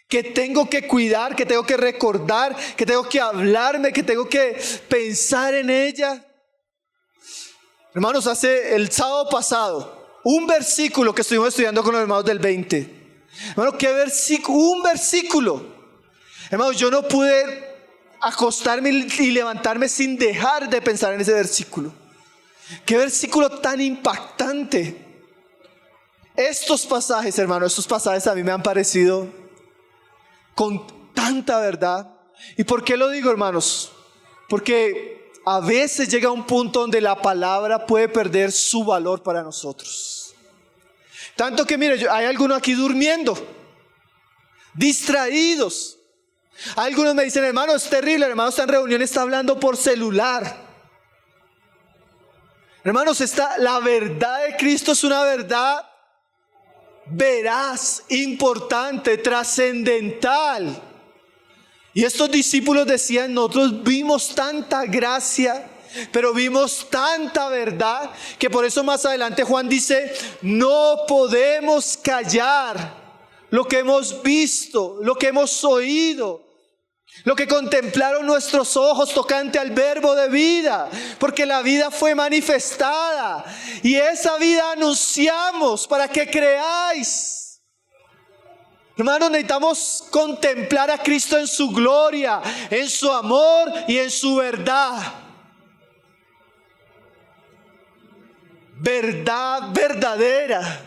B: que tengo que cuidar, que tengo que recordar, que tengo que hablarme, que tengo que pensar en ella. Hermanos, hace el sábado pasado, un versículo que estuvimos estudiando con los hermanos del 20. Hermano, ¿qué versículo? Un versículo. Hermanos, yo no pude acostarme y levantarme sin dejar de pensar en ese versículo. Qué versículo tan impactante. Estos pasajes, hermano, estos pasajes a mí me han parecido con tanta verdad. ¿Y por qué lo digo, hermanos? Porque a veces llega un punto donde la palabra puede perder su valor para nosotros. Tanto que, mire, hay algunos aquí durmiendo, distraídos. Algunos me dicen, hermano, es terrible, hermano, está en reunión, está hablando por celular. Hermanos, la verdad de Cristo es una verdad veraz, importante, trascendental. Y estos discípulos decían, nosotros vimos tanta gracia, pero vimos tanta verdad, que por eso más adelante Juan dice, no podemos callar lo que hemos visto, lo que hemos oído, lo que contemplaron nuestros ojos tocante al verbo de vida, porque la vida fue manifestada y esa vida anunciamos para que creáis. Hermanos, necesitamos contemplar a Cristo en su gloria, en su amor y en su verdad. Verdad verdadera,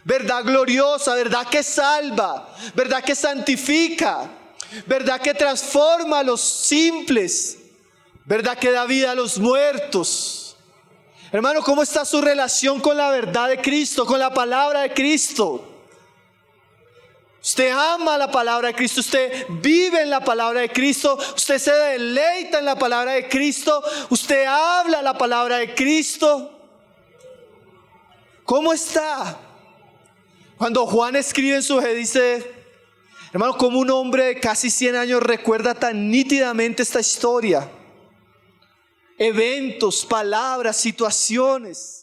B: verdad gloriosa, verdad que salva, verdad que santifica, verdad que transforma a los simples, verdad que da vida a los muertos. Hermano, ¿cómo está su relación con la verdad de Cristo, con la palabra de Cristo? Usted ama la palabra de Cristo, usted vive en la palabra de Cristo, usted se deleita en la palabra de Cristo, usted habla la palabra de Cristo. ¿Cómo está? Cuando Juan escribe en su G dice, hermano, como un hombre de casi 100 años recuerda tan nítidamente esta historia. Eventos, palabras, situaciones.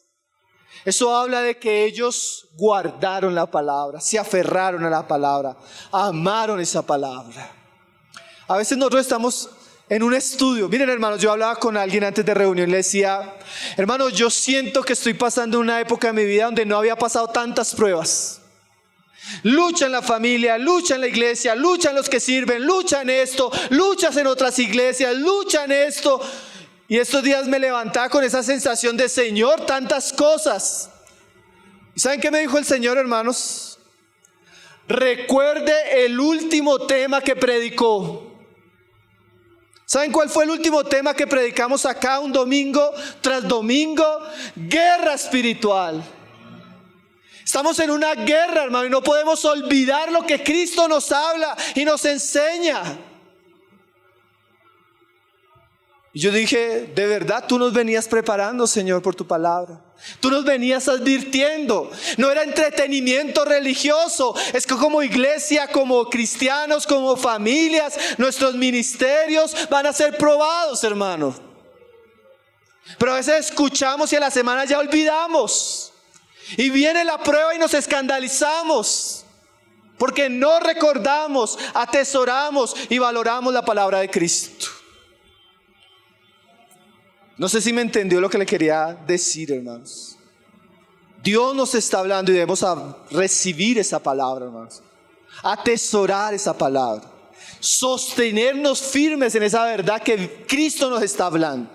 B: Eso habla de que ellos guardaron la palabra, se aferraron a la palabra, amaron esa palabra. A veces nosotros estamos en un estudio. Miren, hermanos, yo hablaba con alguien antes de reunión y le decía, hermano, yo siento que estoy pasando una época en mi vida donde no había pasado tantas pruebas. Lucha en la familia, lucha en la iglesia, luchan los que sirven, lucha en esto, luchas en otras iglesias, lucha en esto. Y estos días me levantaba con esa sensación de, Señor, tantas cosas. ¿Y saben qué me dijo el Señor, hermanos? Recuerde el último tema que predicó. ¿Saben cuál fue el último tema que predicamos acá un domingo tras domingo? Guerra espiritual. Estamos en una guerra, hermano, y no podemos olvidar lo que Cristo nos habla y nos enseña. Y yo dije, de verdad, tú nos venías preparando, Señor, por tu palabra. Tú nos venías advirtiendo. No era entretenimiento religioso. Es que como iglesia, como cristianos, como familias, nuestros ministerios van a ser probados, hermano. Pero a veces escuchamos y a la semana ya olvidamos. Y viene la prueba y nos escandalizamos. Porque no recordamos, atesoramos y valoramos la palabra de Cristo. No sé si me entendió lo que le quería decir, hermanos. Dios nos está hablando y debemos recibir esa palabra, hermanos. Atesorar esa palabra. Sostenernos firmes en esa verdad que Cristo nos está hablando.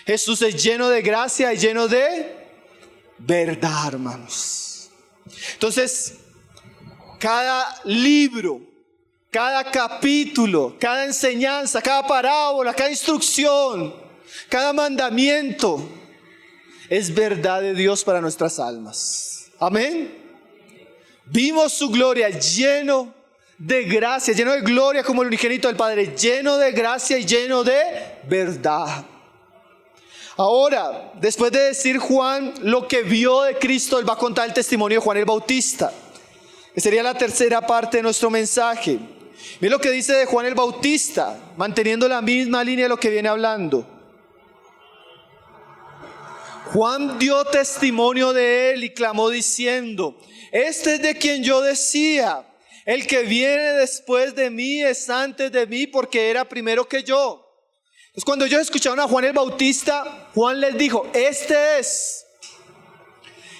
B: Jesús es lleno de gracia y lleno de verdad, hermanos. Entonces, cada libro, cada capítulo, cada enseñanza, cada parábola, cada instrucción, cada mandamiento es verdad de Dios para nuestras almas. Amén. Vimos su gloria lleno de gracia, lleno de gloria como el unigénito del Padre, lleno de gracia y lleno de verdad. Ahora, después de decir Juan lo que vio de Cristo, él va a contar el testimonio de Juan el Bautista, que sería la tercera parte de nuestro mensaje. Miren lo que dice de Juan el Bautista, manteniendo la misma línea de lo que viene hablando. Juan dio testimonio de él y clamó diciendo, este es de quien yo decía, el que viene después de mí es antes de mí porque era primero que yo. Entonces cuando ellos escucharon a Juan el Bautista, Juan les dijo, este es.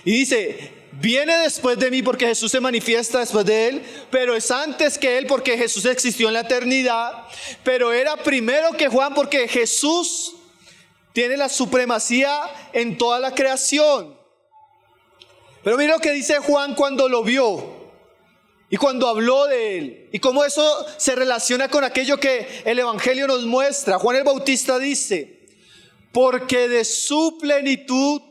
B: Y dice, viene después de mí porque Jesús se manifiesta después de él, pero es antes que él porque Jesús existió en la eternidad, pero era primero que Juan porque Jesús tiene la supremacía en toda la creación. Pero mira lo que dice Juan cuando lo vio y cuando habló de él y cómo eso se relaciona con aquello que el Evangelio nos muestra. Juan el Bautista dice: porque de su plenitud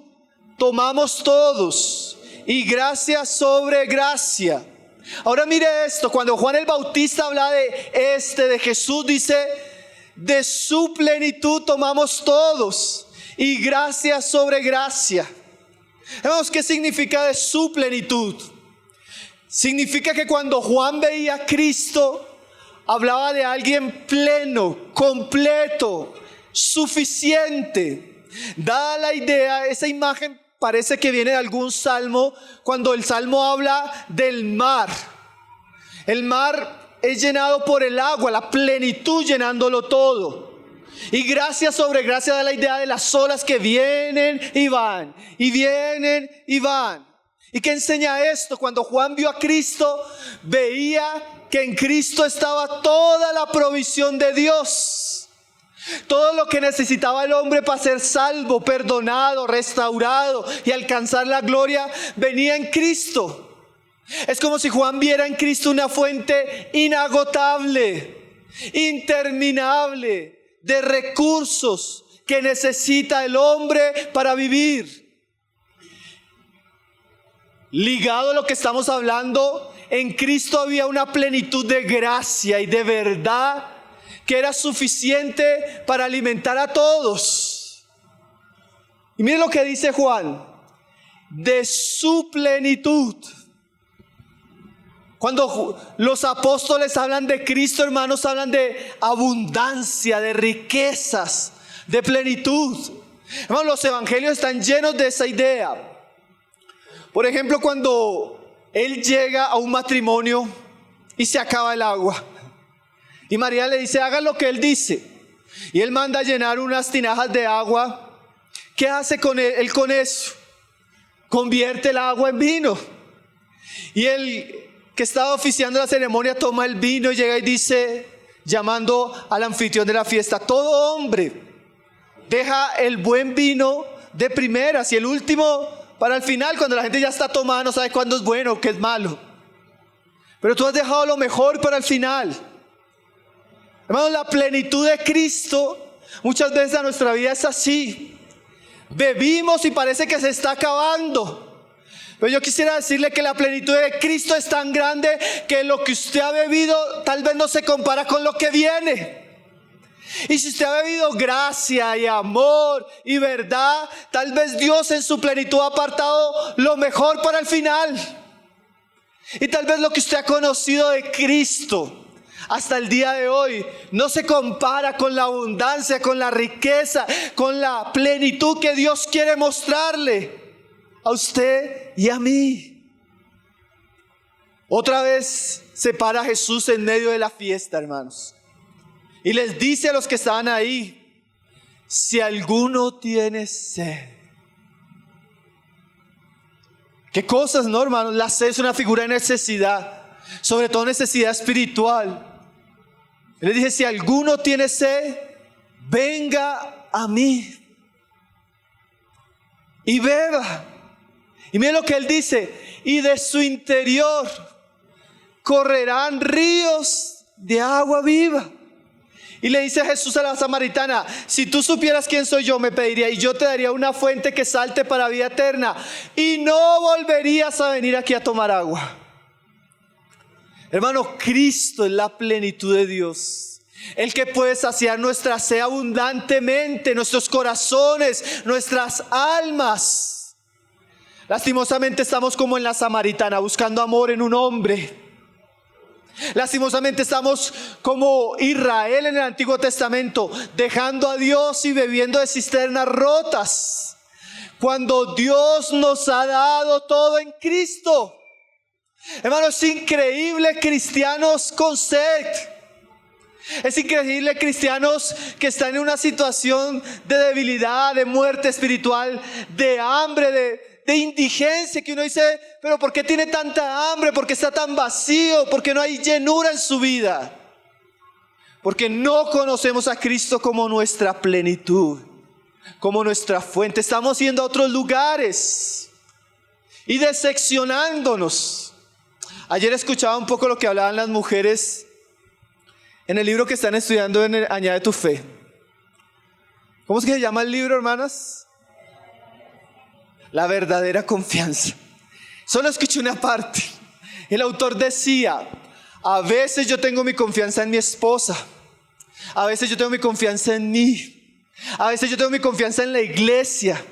B: tomamos todos, y gracia sobre gracia. Ahora mire esto, cuando Juan el Bautista habla de Jesús, dice: de su plenitud tomamos todos, y gracia sobre gracia. Vemos qué significa de su plenitud. Significa que cuando Juan veía a Cristo, hablaba de alguien pleno, completo, suficiente. Dada la idea, esa imagen parece que viene de algún salmo, cuando el salmo habla del mar. El mar es llenado por el agua, la plenitud llenándolo todo. Y gracia sobre gracia da la idea de las olas que vienen y van, y vienen y van. ¿Y qué enseña esto? Cuando Juan vio a Cristo, veía que en Cristo estaba toda la provisión de Dios. Todo lo que necesitaba el hombre para ser salvo, perdonado, restaurado y alcanzar la gloria, venía en Cristo. Es como si Juan viera en Cristo una fuente inagotable, interminable, de recursos que necesita el hombre para vivir. Ligado a lo que estamos hablando, en Cristo había una plenitud de gracia y de verdad que era suficiente para alimentar a todos. Y miren lo que dice Juan: de su plenitud. Cuando los apóstoles hablan de Cristo, hermanos, hablan de abundancia, de riquezas, de plenitud. Hermanos, los evangelios están llenos de esa idea. Por ejemplo, cuando él llega a un matrimonio y se acaba el agua, y María le dice: haga lo que él dice. Y él manda a llenar unas tinajas de agua. ¿Qué hace con él con eso? Convierte el agua en vino. Y él, que estaba oficiando la ceremonia, toma el vino y llega y dice, llamando al anfitrión de la fiesta: todo hombre deja el buen vino de primeras y el último para el final, cuando la gente ya está tomada, no sabe cuándo es bueno o qué es malo. Pero tú has dejado lo mejor para el final. Hermanos, la plenitud de Cristo muchas veces a nuestra vida es así. Bebimos y parece que se está acabando. Pero yo quisiera decirle que la plenitud de Cristo es tan grande que lo que usted ha bebido tal vez no se compara con lo que viene. Y si usted ha bebido gracia y amor y verdad, tal vez Dios en su plenitud ha apartado lo mejor para el final. Y tal vez lo que usted ha conocido de Cristo hasta el día de hoy no se compara con la abundancia, con la riqueza, con la plenitud que Dios quiere mostrarle a usted y a mí. Otra vez se para Jesús en medio de la fiesta, hermanos, y les dice a los que estaban ahí: si alguno tiene sed. ¿Qué cosas, no, hermanos? La sed es una figura de necesidad, sobre todo necesidad espiritual. Él le dice: si alguno tiene sed, venga a mí y beba. Y mire lo que él dice: y de su interior correrán ríos de agua viva. Y le dice Jesús a la samaritana: si tú supieras quién soy yo, me pediría y yo te daría una fuente que salte para vida eterna, y no volverías a venir aquí a tomar agua. Hermano, Cristo es la plenitud de Dios, el que puede saciar nuestra sed abundantemente, nuestros corazones, nuestras almas. Lastimosamente estamos como en la samaritana, buscando amor en un hombre. Lastimosamente estamos como Israel en el Antiguo Testamento, dejando a Dios y bebiendo de cisternas rotas, cuando Dios nos ha dado todo en Cristo. Hermanos, es increíble cristianos con sed. Es increíble cristianos que están en una situación de debilidad, de muerte espiritual, de hambre, de de indigencia, que uno dice, pero ¿por qué tiene tanta hambre? ¿Por qué está tan vacío? ¿Por qué no hay llenura en su vida? Porque no conocemos a Cristo como nuestra plenitud, como nuestra fuente. Estamos yendo a otros lugares y decepcionándonos. Ayer escuchaba un poco lo que hablaban las mujeres en el libro que están estudiando en Añade tu Fe. ¿Cómo es que se llama el libro, hermanas? La verdadera confianza. Solo escuché una parte. El autor decía, a veces yo tengo mi confianza en mi esposa, a veces yo tengo mi confianza en mí, a veces yo tengo mi confianza en la iglesia,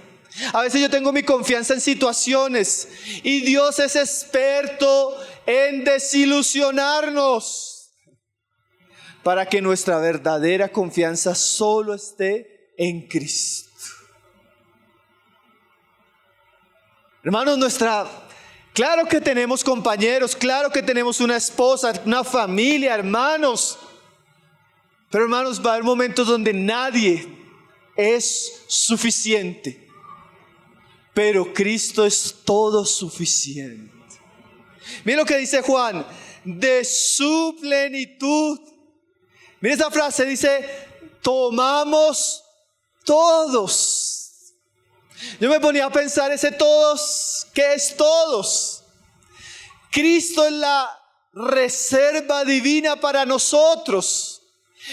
B: a veces yo tengo mi confianza en situaciones, y Dios es experto en desilusionarnos para que nuestra verdadera confianza solo esté en Cristo. Hermanos, claro que tenemos compañeros, claro que tenemos una esposa, una familia, hermanos. Pero hermanos, va a haber momentos donde nadie es suficiente. Pero Cristo es todo suficiente. Miren lo que dice Juan, de su plenitud. Miren esa frase, dice, tomamos todos. Yo me ponía a pensar ese todos, ¿qué es todos? Cristo es la reserva divina para nosotros.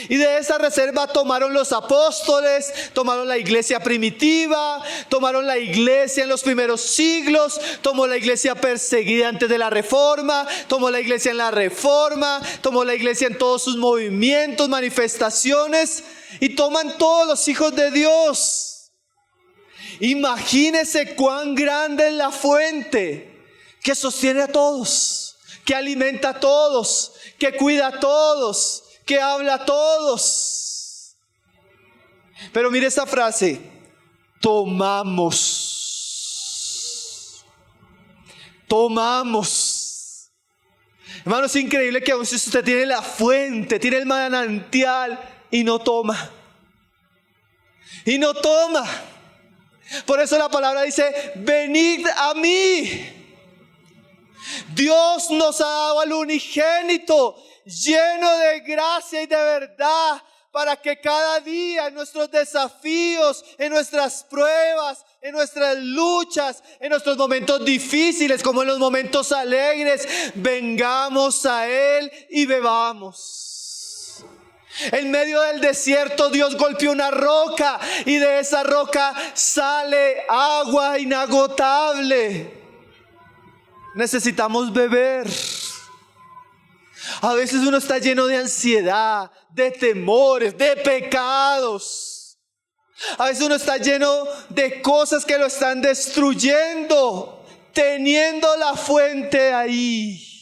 B: Y de esa reserva tomaron los apóstoles, tomaron la iglesia primitiva, tomaron la iglesia en los primeros siglos, tomó la iglesia perseguida antes de la Reforma, tomó la iglesia en la Reforma, tomó la iglesia en todos sus movimientos, manifestaciones, y toman todos los hijos de Dios. Imagínese cuán grande es la fuente que sostiene a todos, que alimenta a todos, que cuida a todos, que habla a todos. Pero mire esta frase, tomamos. Hermano, es increíble que aún si usted tiene la fuente, tiene el manantial y no toma. Por eso la palabra dice, venid a mí. Dios nos ha dado al unigénito, lleno de gracia y de verdad, para que cada día en nuestros desafíos, en nuestras pruebas, en nuestras luchas, en nuestros momentos difíciles, como en los momentos alegres, vengamos a Él y bebamos. En medio del desierto Dios golpeó una roca y de esa roca sale agua inagotable. Necesitamos beber. A veces uno está lleno de ansiedad, de temores, de pecados. A veces uno está lleno de cosas que lo están destruyendo, teniendo la fuente ahí.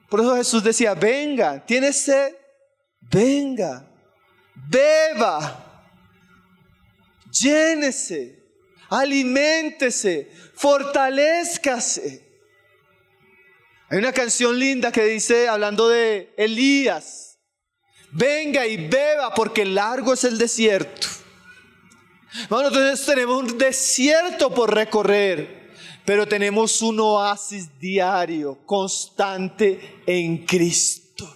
B: Por eso Jesús decía, venga, ¿tiene sed? Venga, beba, llénese, aliméntese, fortalézcase. Hay una canción linda que dice, hablando de Elías, venga y beba porque largo es el desierto. Bueno, entonces tenemos un desierto por recorrer, pero tenemos un oasis diario, constante en Cristo.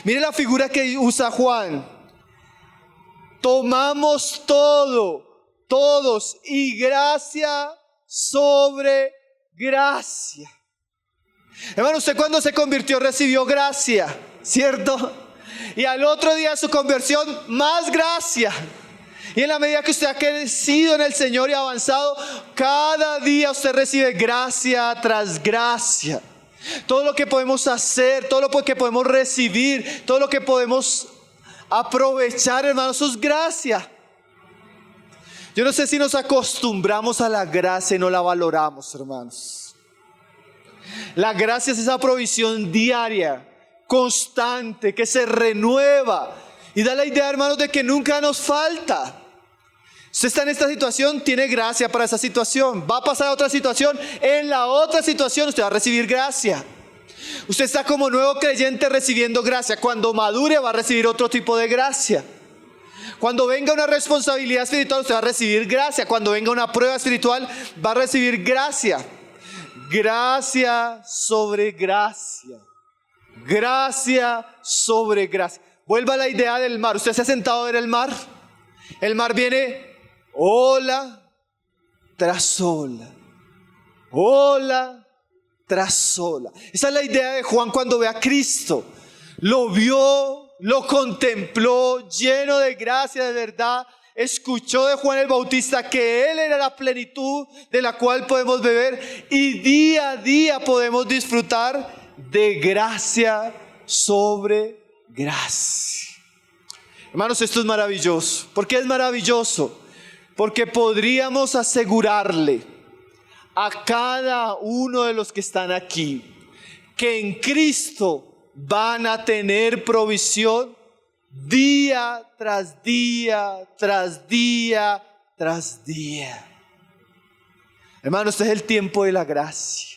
B: Mire la figura que usa Juan. Tomamos todos, y gracia sobre gracia. Hermano, usted cuando se convirtió recibió gracia, ¿cierto? Y al otro día de su conversión, más gracia. Y en la medida que usted ha crecido en el Señor y avanzado, cada día usted recibe gracia tras gracia. Todo lo que podemos hacer, todo lo que podemos recibir, todo lo que podemos aprovechar, hermanos, eso es gracia. Yo no sé si nos acostumbramos a la gracia y no la valoramos, hermanos. La gracia es esa provisión diaria, constante, que se renueva y da la idea, hermanos, de que nunca nos falta. Usted está en esta situación, tiene gracia para esa situación. Va a pasar a otra situación, en la otra situación usted va a recibir gracia. Usted está como nuevo creyente recibiendo gracia. Cuando madure va a recibir otro tipo de gracia. Cuando venga una responsabilidad espiritual, usted va a recibir gracia. Cuando venga una prueba espiritual, va a recibir gracia. Gracia sobre gracia. Gracia sobre gracia. Vuelva a la idea del mar. ¿Usted se ha sentado a ver el mar? El mar viene ola tras ola. Ola tras ola. Esa es la idea de Juan cuando ve a Cristo. Lo vio, lo contempló, lleno de gracia, de verdad. Escuchó de Juan el Bautista que Él era la plenitud de la cual podemos beber. Y día a día podemos disfrutar de gracia sobre gracia. Hermanos, esto es maravilloso. ¿Por qué es maravilloso? Porque podríamos asegurarle a cada uno de los que están aquí que en Cristo van a tener provisión día tras día, tras día, tras día. Hermanos, este es el tiempo de la gracia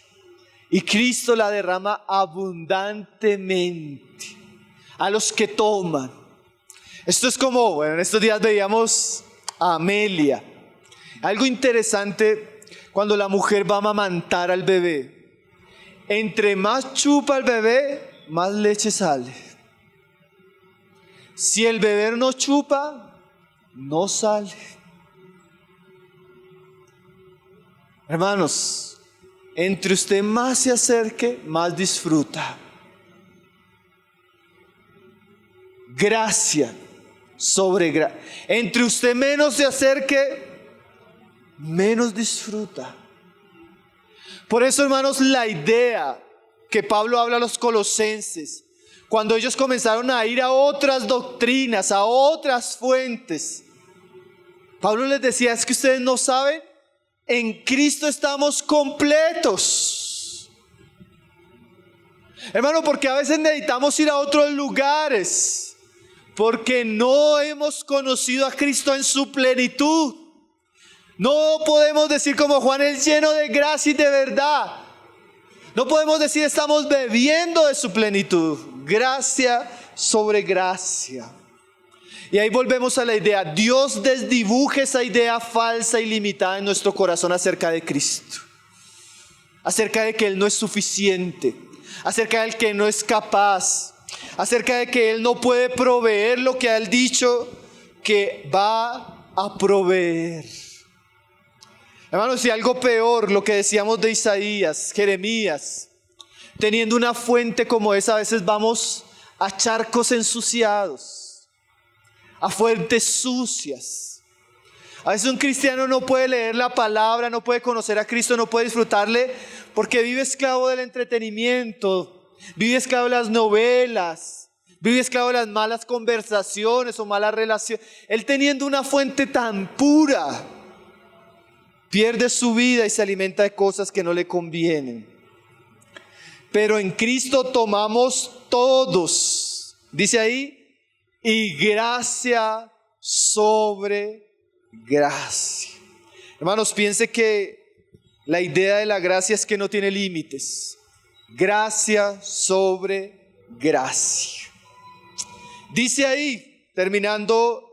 B: y Cristo la derrama abundantemente a los que toman. Esto es como, bueno, en estos días veíamos a Amelia. Algo interesante cuando la mujer va a amamantar al bebé. Entre más chupa el bebé, más leche sale. Si el bebé no chupa, no sale. Hermanos, entre usted más se acerque, más disfruta. Gracia sobre gracia. Entre usted menos se acerque, menos disfruta. Por eso, hermanos, la idea que Pablo habla a los colosenses, cuando ellos comenzaron a ir a otras doctrinas, a otras fuentes, Pablo les decía, es que ustedes no saben, en Cristo estamos completos. Hermano, porque a veces necesitamos ir a otros lugares, porque no hemos conocido a Cristo en su plenitud. No podemos decir como Juan, es lleno de gracia y de verdad. No podemos decir estamos bebiendo de su plenitud. Gracia sobre gracia. Y ahí volvemos a la idea. Dios desdibuje esa idea falsa y limitada en nuestro corazón acerca de Cristo. Acerca de que Él no es suficiente. Acerca de que no es capaz. Acerca de que Él no puede proveer lo que ha dicho que va a proveer. Hermanos, y algo peor, lo que decíamos de Isaías, Jeremías, teniendo una fuente como esa, a veces vamos a charcos ensuciados, a fuentes sucias. A veces un cristiano no puede leer la palabra, no puede conocer a Cristo, no puede disfrutarle, porque vive esclavo del entretenimiento, vive esclavo de las novelas, vive esclavo de las malas conversaciones o malas relaciones. Él teniendo una fuente tan pura, pierde su vida y se alimenta de cosas que no le convienen. Pero en Cristo tomamos todos, dice ahí, y gracia sobre gracia. Hermanos, piense que la idea de la gracia es que no tiene límites. Gracia sobre gracia. Dice ahí, terminando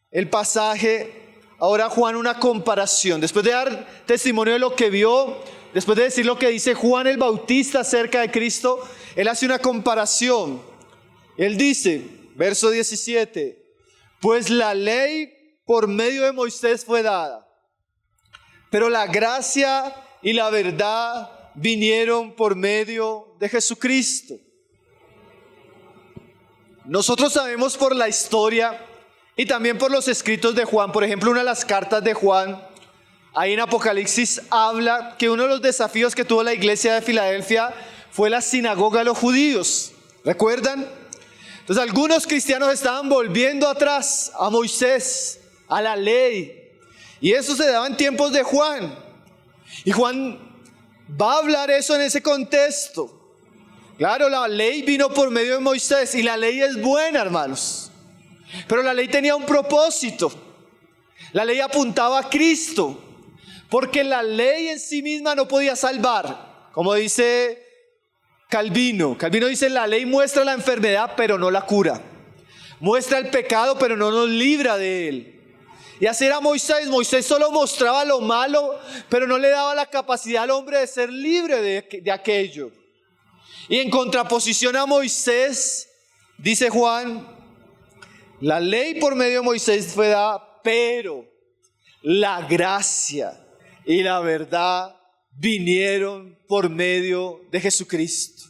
B: el pasaje, ahora Juan una comparación. Después de dar testimonio de lo que vio, después de decir lo que dice Juan el Bautista acerca de Cristo, él hace una comparación. Él dice, verso 17, pues la ley por medio de Moisés fue dada, pero la gracia y la verdad vinieron por medio de Jesucristo. Nosotros sabemos por la historia y también por los escritos de Juan, por ejemplo, una de las cartas de Juan, ahí en Apocalipsis habla que uno de los desafíos que tuvo la iglesia de Filadelfia fue la sinagoga de los judíos. ¿Recuerdan? Entonces algunos cristianos estaban volviendo atrás a Moisés, a la ley. Y eso se daba en tiempos de Juan. Y Juan va a hablar eso en ese contexto. Claro, la ley vino por medio de Moisés y la ley es buena, hermanos. Pero la ley tenía un propósito. La ley apuntaba a Cristo. Porque la ley en sí misma no podía salvar. Como dice Calvino. Calvino dice, la ley muestra la enfermedad, pero no la cura. muestra el pecado, pero no nos libra de él. Y así era Moisés. Moisés solo mostraba lo malo, pero no le daba la capacidad al hombre de ser libre de aquello. Y en contraposición a Moisés, dice Juan, la ley por medio de Moisés fue dada, pero la gracia y la verdad vinieron por medio de Jesucristo.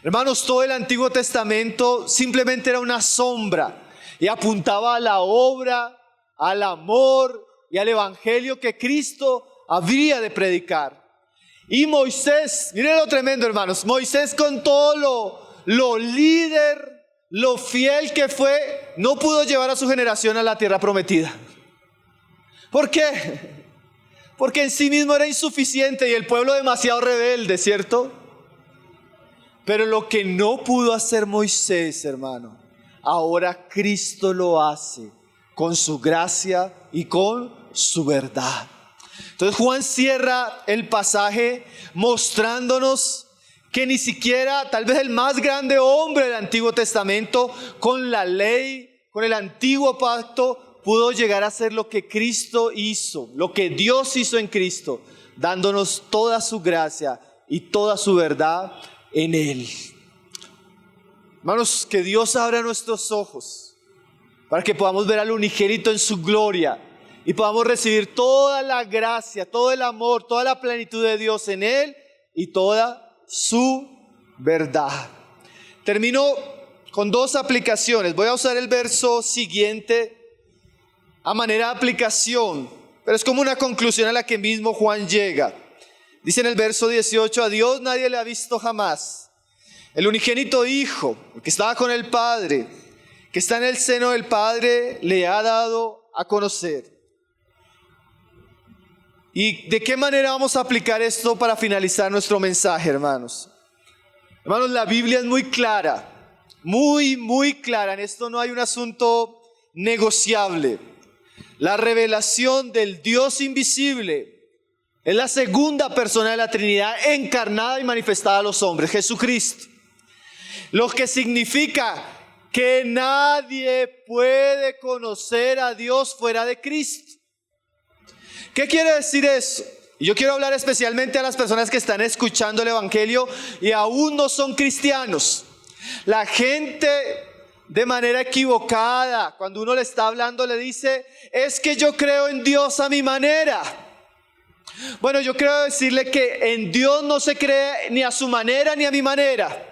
B: Hermanos, todo el Antiguo Testamento simplemente era una sombra y apuntaba a la obra, al amor y al evangelio que Cristo habría de predicar. Y Moisés, miren lo tremendo, hermanos, Moisés, con todo lo líder, lo fiel que fue, no pudo llevar a su generación a la tierra prometida. ¿Por qué? Porque en sí mismo era insuficiente y el pueblo demasiado rebelde, ¿cierto? Pero lo que no pudo hacer Moisés, hermano, ahora Cristo lo hace con su gracia y con su verdad. Entonces Juan cierra el pasaje mostrándonos que ni siquiera tal vez el más grande hombre del Antiguo Testamento, con la ley, con el antiguo pacto, pudo llegar a hacer lo que Cristo hizo, lo que Dios hizo en Cristo, dándonos toda su gracia y toda su verdad en Él. Hermanos, que Dios abra nuestros ojos para que podamos ver al unigénito en su gloria y podamos recibir toda la gracia, todo el amor, toda la plenitud de Dios en Él y toda su verdad. Termino con dos aplicaciones. Voy a usar el verso siguiente a manera de aplicación, pero es como una conclusión a la que mismo Juan llega. Dice en el verso 18: a Dios nadie le ha visto jamás. El unigénito Hijo, el que estaba con el Padre, que está en el seno del Padre, le ha dado a conocer. ¿Y de qué manera vamos a aplicar esto para finalizar nuestro mensaje, hermanos? Hermanos, la Biblia es muy clara, muy clara. En esto no hay un asunto negociable. La revelación del Dios invisible es la segunda persona de la Trinidad encarnada y manifestada a los hombres, Jesucristo. Lo que significa que nadie puede conocer a Dios fuera de Cristo. ¿Qué quiere decir eso? Y yo quiero hablar especialmente a las personas que están escuchando el Evangelio y aún no son cristianos. La gente de manera equivocada, cuando uno le está hablando, le dice: es que yo creo en Dios a mi manera. Bueno, yo quiero decirle que en Dios no se cree ni a su manera ni a mi manera.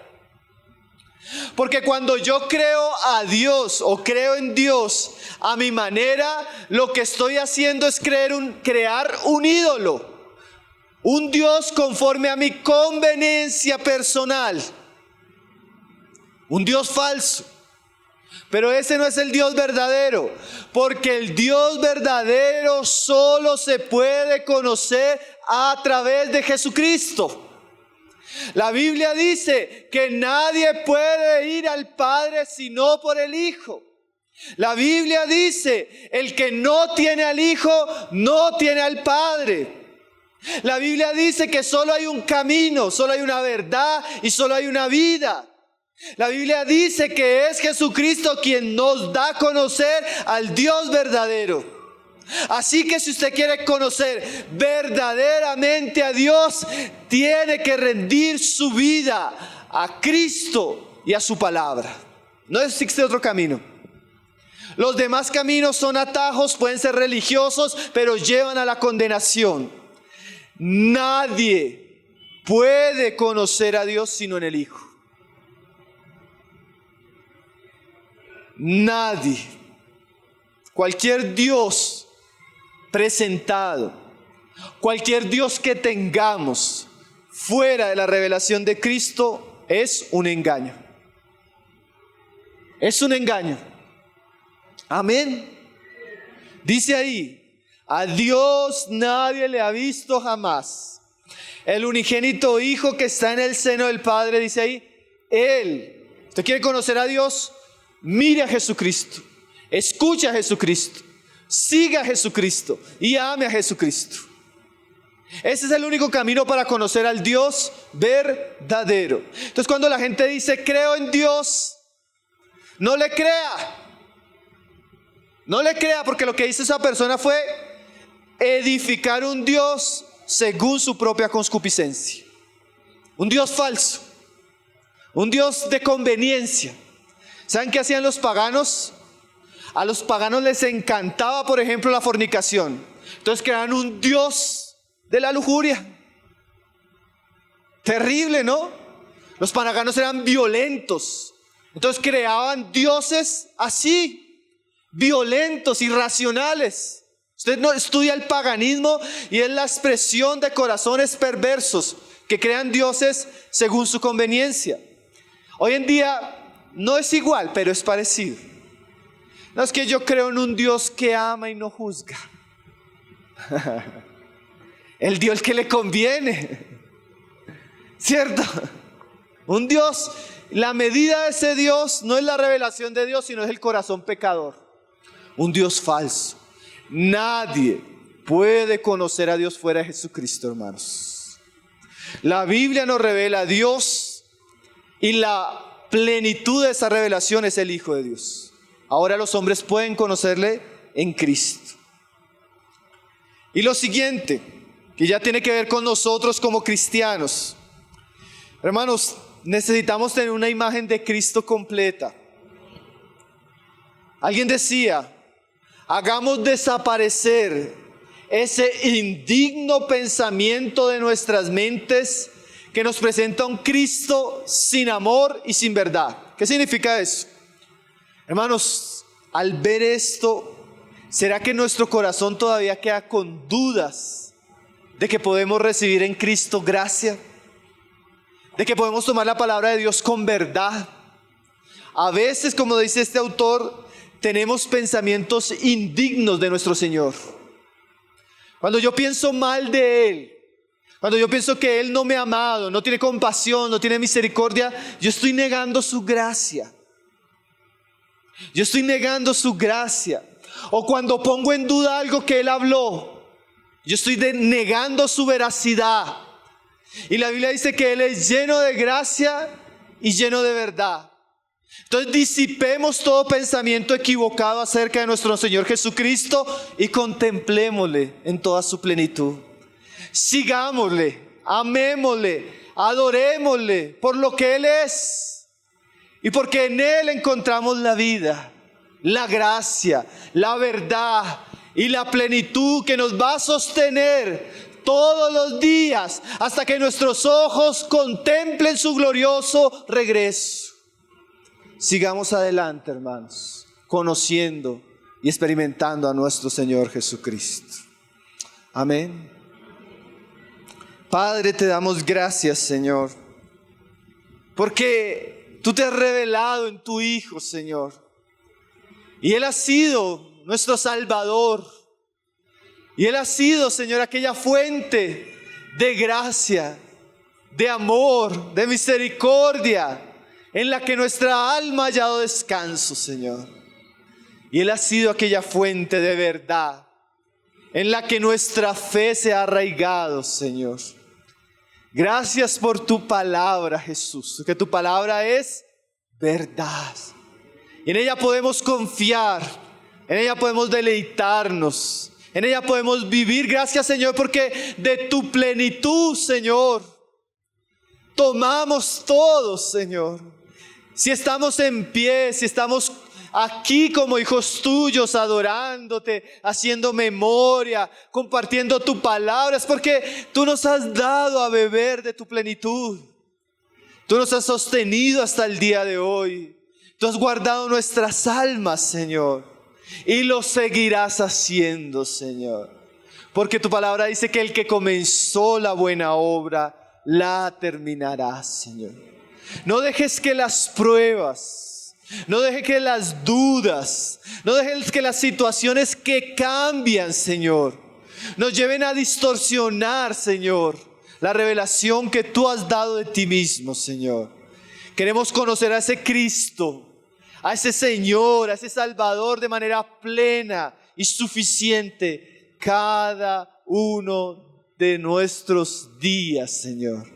B: Porque cuando yo creo a Dios o creo en Dios a mi manera, lo que estoy haciendo es crear un ídolo, un Dios conforme a mi conveniencia personal, un Dios falso. Pero ese no es el Dios verdadero, porque el Dios verdadero solo se puede conocer a través de Jesucristo. La Biblia dice que nadie puede ir al Padre sino por el Hijo. La Biblia dice: el que no tiene al Hijo no tiene al Padre. La Biblia dice que solo hay un camino, solo hay una verdad y solo hay una vida. La Biblia dice que es Jesucristo quien nos da a conocer al Dios verdadero. Así que si usted quiere conocer verdaderamente a Dios, tiene que rendir su vida a Cristo y a su palabra. No existe otro camino. Los demás caminos son atajos, pueden ser religiosos, pero llevan a la condenación. Nadie puede conocer a Dios sino en el Hijo. Nadie. Cualquier Dios presentado, cualquier Dios que tengamos fuera de la revelación de Cristo es un engaño. Es un engaño. Amén. Dice ahí: a Dios nadie le ha visto jamás. El unigénito Hijo que está en el seno del Padre, dice ahí, Él. ¿Usted quiere conocer a Dios? Mire a Jesucristo, escuche a Jesucristo, siga a Jesucristo y ame a Jesucristo. Ese es el único camino para conocer al Dios verdadero. Entonces, cuando la gente dice creo en Dios, No le crea. No le crea, porque lo que hizo esa persona fue edificar un Dios según su propia concupiscencia. Un Dios falso. Un Dios de conveniencia. ¿Saben qué hacían los paganos? A los paganos les encantaba, por ejemplo, la fornicación. Entonces crearon un Dios de la lujuria. Terrible, ¿no? Los paganos eran violentos. Entonces creaban dioses así, violentos, irracionales. Usted no estudia el paganismo y es la expresión de corazones perversos que crean dioses según su conveniencia. Hoy en día no es igual, pero es parecido. No es que yo creo en un Dios que ama y no juzga. El Dios que le conviene, ¿cierto? Un Dios, la medida de ese Dios no es la revelación de Dios, sino es el corazón pecador. Un Dios falso. Nadie puede conocer a Dios fuera de Jesucristo, hermanos. La Biblia nos revela a Dios y la plenitud de esa revelación es el Hijo de Dios. Ahora los hombres pueden conocerle en Cristo. Y lo siguiente, que ya tiene que ver con nosotros como cristianos. Hermanos, necesitamos tener una imagen de Cristo completa. Alguien decía, hagamos desaparecer ese indigno pensamiento de nuestras mentes que nos presenta un Cristo sin amor y sin verdad. ¿Qué significa eso? Hermanos, al ver esto, ¿será que nuestro corazón todavía queda con dudas de que podemos recibir en Cristo gracia? ¿De que podemos tomar la palabra de Dios con verdad? A veces, como dice este autor, tenemos pensamientos indignos de nuestro Señor. Cuando yo pienso mal de Él, cuando yo pienso que Él no me ha amado, no tiene compasión, no tiene misericordia, yo estoy negando su gracia. Yo estoy negando su gracia. O cuando pongo en duda algo que Él habló, yo estoy negando su veracidad. Y la Biblia dice que Él es lleno de gracia y lleno de verdad. Entonces disipemos todo pensamiento equivocado acerca de nuestro Señor Jesucristo y contemplémosle en toda su plenitud. Sigámosle, amémosle, adorémosle por lo que Él es. Y porque en Él encontramos la vida, la gracia, la verdad y la plenitud que nos va a sostener todos los días hasta que nuestros ojos contemplen su glorioso regreso. Sigamos adelante, hermanos, conociendo y experimentando a nuestro Señor Jesucristo. Amén. Padre, te damos gracias, Señor, porque Tú te has revelado en tu Hijo, Señor. Y Él ha sido nuestro Salvador. Y Él ha sido, Señor, aquella fuente de gracia, de amor, de misericordia, en la que nuestra alma ha hallado descanso, Señor. Y Él ha sido aquella fuente de verdad, en la que nuestra fe se ha arraigado, Señor. Gracias por tu palabra, Jesús, que tu palabra es verdad. Y en ella podemos confiar, en ella podemos deleitarnos, en ella podemos vivir. Gracias, Señor, porque de tu plenitud, Señor, tomamos todos, Señor. Si estamos en pie, si estamos aquí como hijos tuyos, adorándote, haciendo memoria, compartiendo tu palabra, es porque tú nos has dado a beber de tu plenitud. Tú nos has sostenido hasta el día de hoy. Tú has guardado nuestras almas, Señor, y lo seguirás haciendo, Señor, porque tu palabra dice que el que comenzó la buena obra la terminará, Señor. No dejes que las pruebas, no dejes que las dudas, no dejes que las situaciones que cambian, Señor, nos lleven a distorsionar, Señor, la revelación que tú has dado de ti mismo, Señor. Queremos conocer a ese Cristo, a ese Señor, a ese Salvador de manera plena y suficiente cada uno de nuestros días, Señor.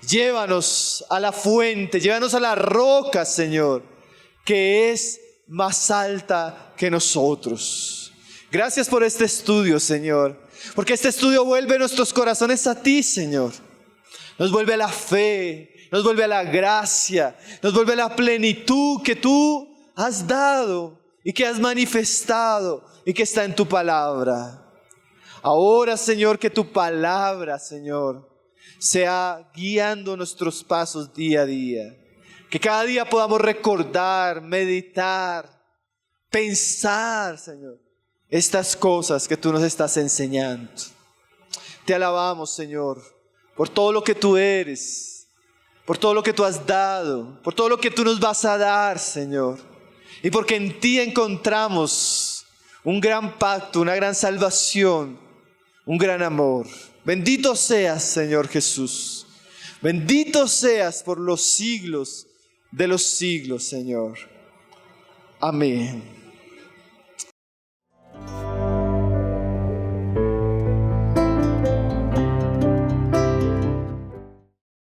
B: Llévanos a la fuente, llévanos a la roca, Señor, que es más alta que nosotros. Gracias por este estudio, Señor, porque este estudio vuelve nuestros corazones a ti, Señor. Nos vuelve a la fe, nos vuelve a la gracia, nos vuelve a la plenitud que tú has dado y que has manifestado y que está en tu palabra. Ahora, Señor, que tu palabra, Señor, sea guiando nuestros pasos día a día. Que cada día podamos recordar, meditar, pensar, Señor, estas cosas que tú nos estás enseñando. Te alabamos, Señor, por todo lo que tú eres, por todo lo que tú has dado, por todo lo que tú nos vas a dar, Señor. Y porque en ti encontramos un gran pacto, una gran salvación, un gran amor. Bendito seas, Señor Jesús. Bendito seas por los siglos de los siglos, Señor. Amén.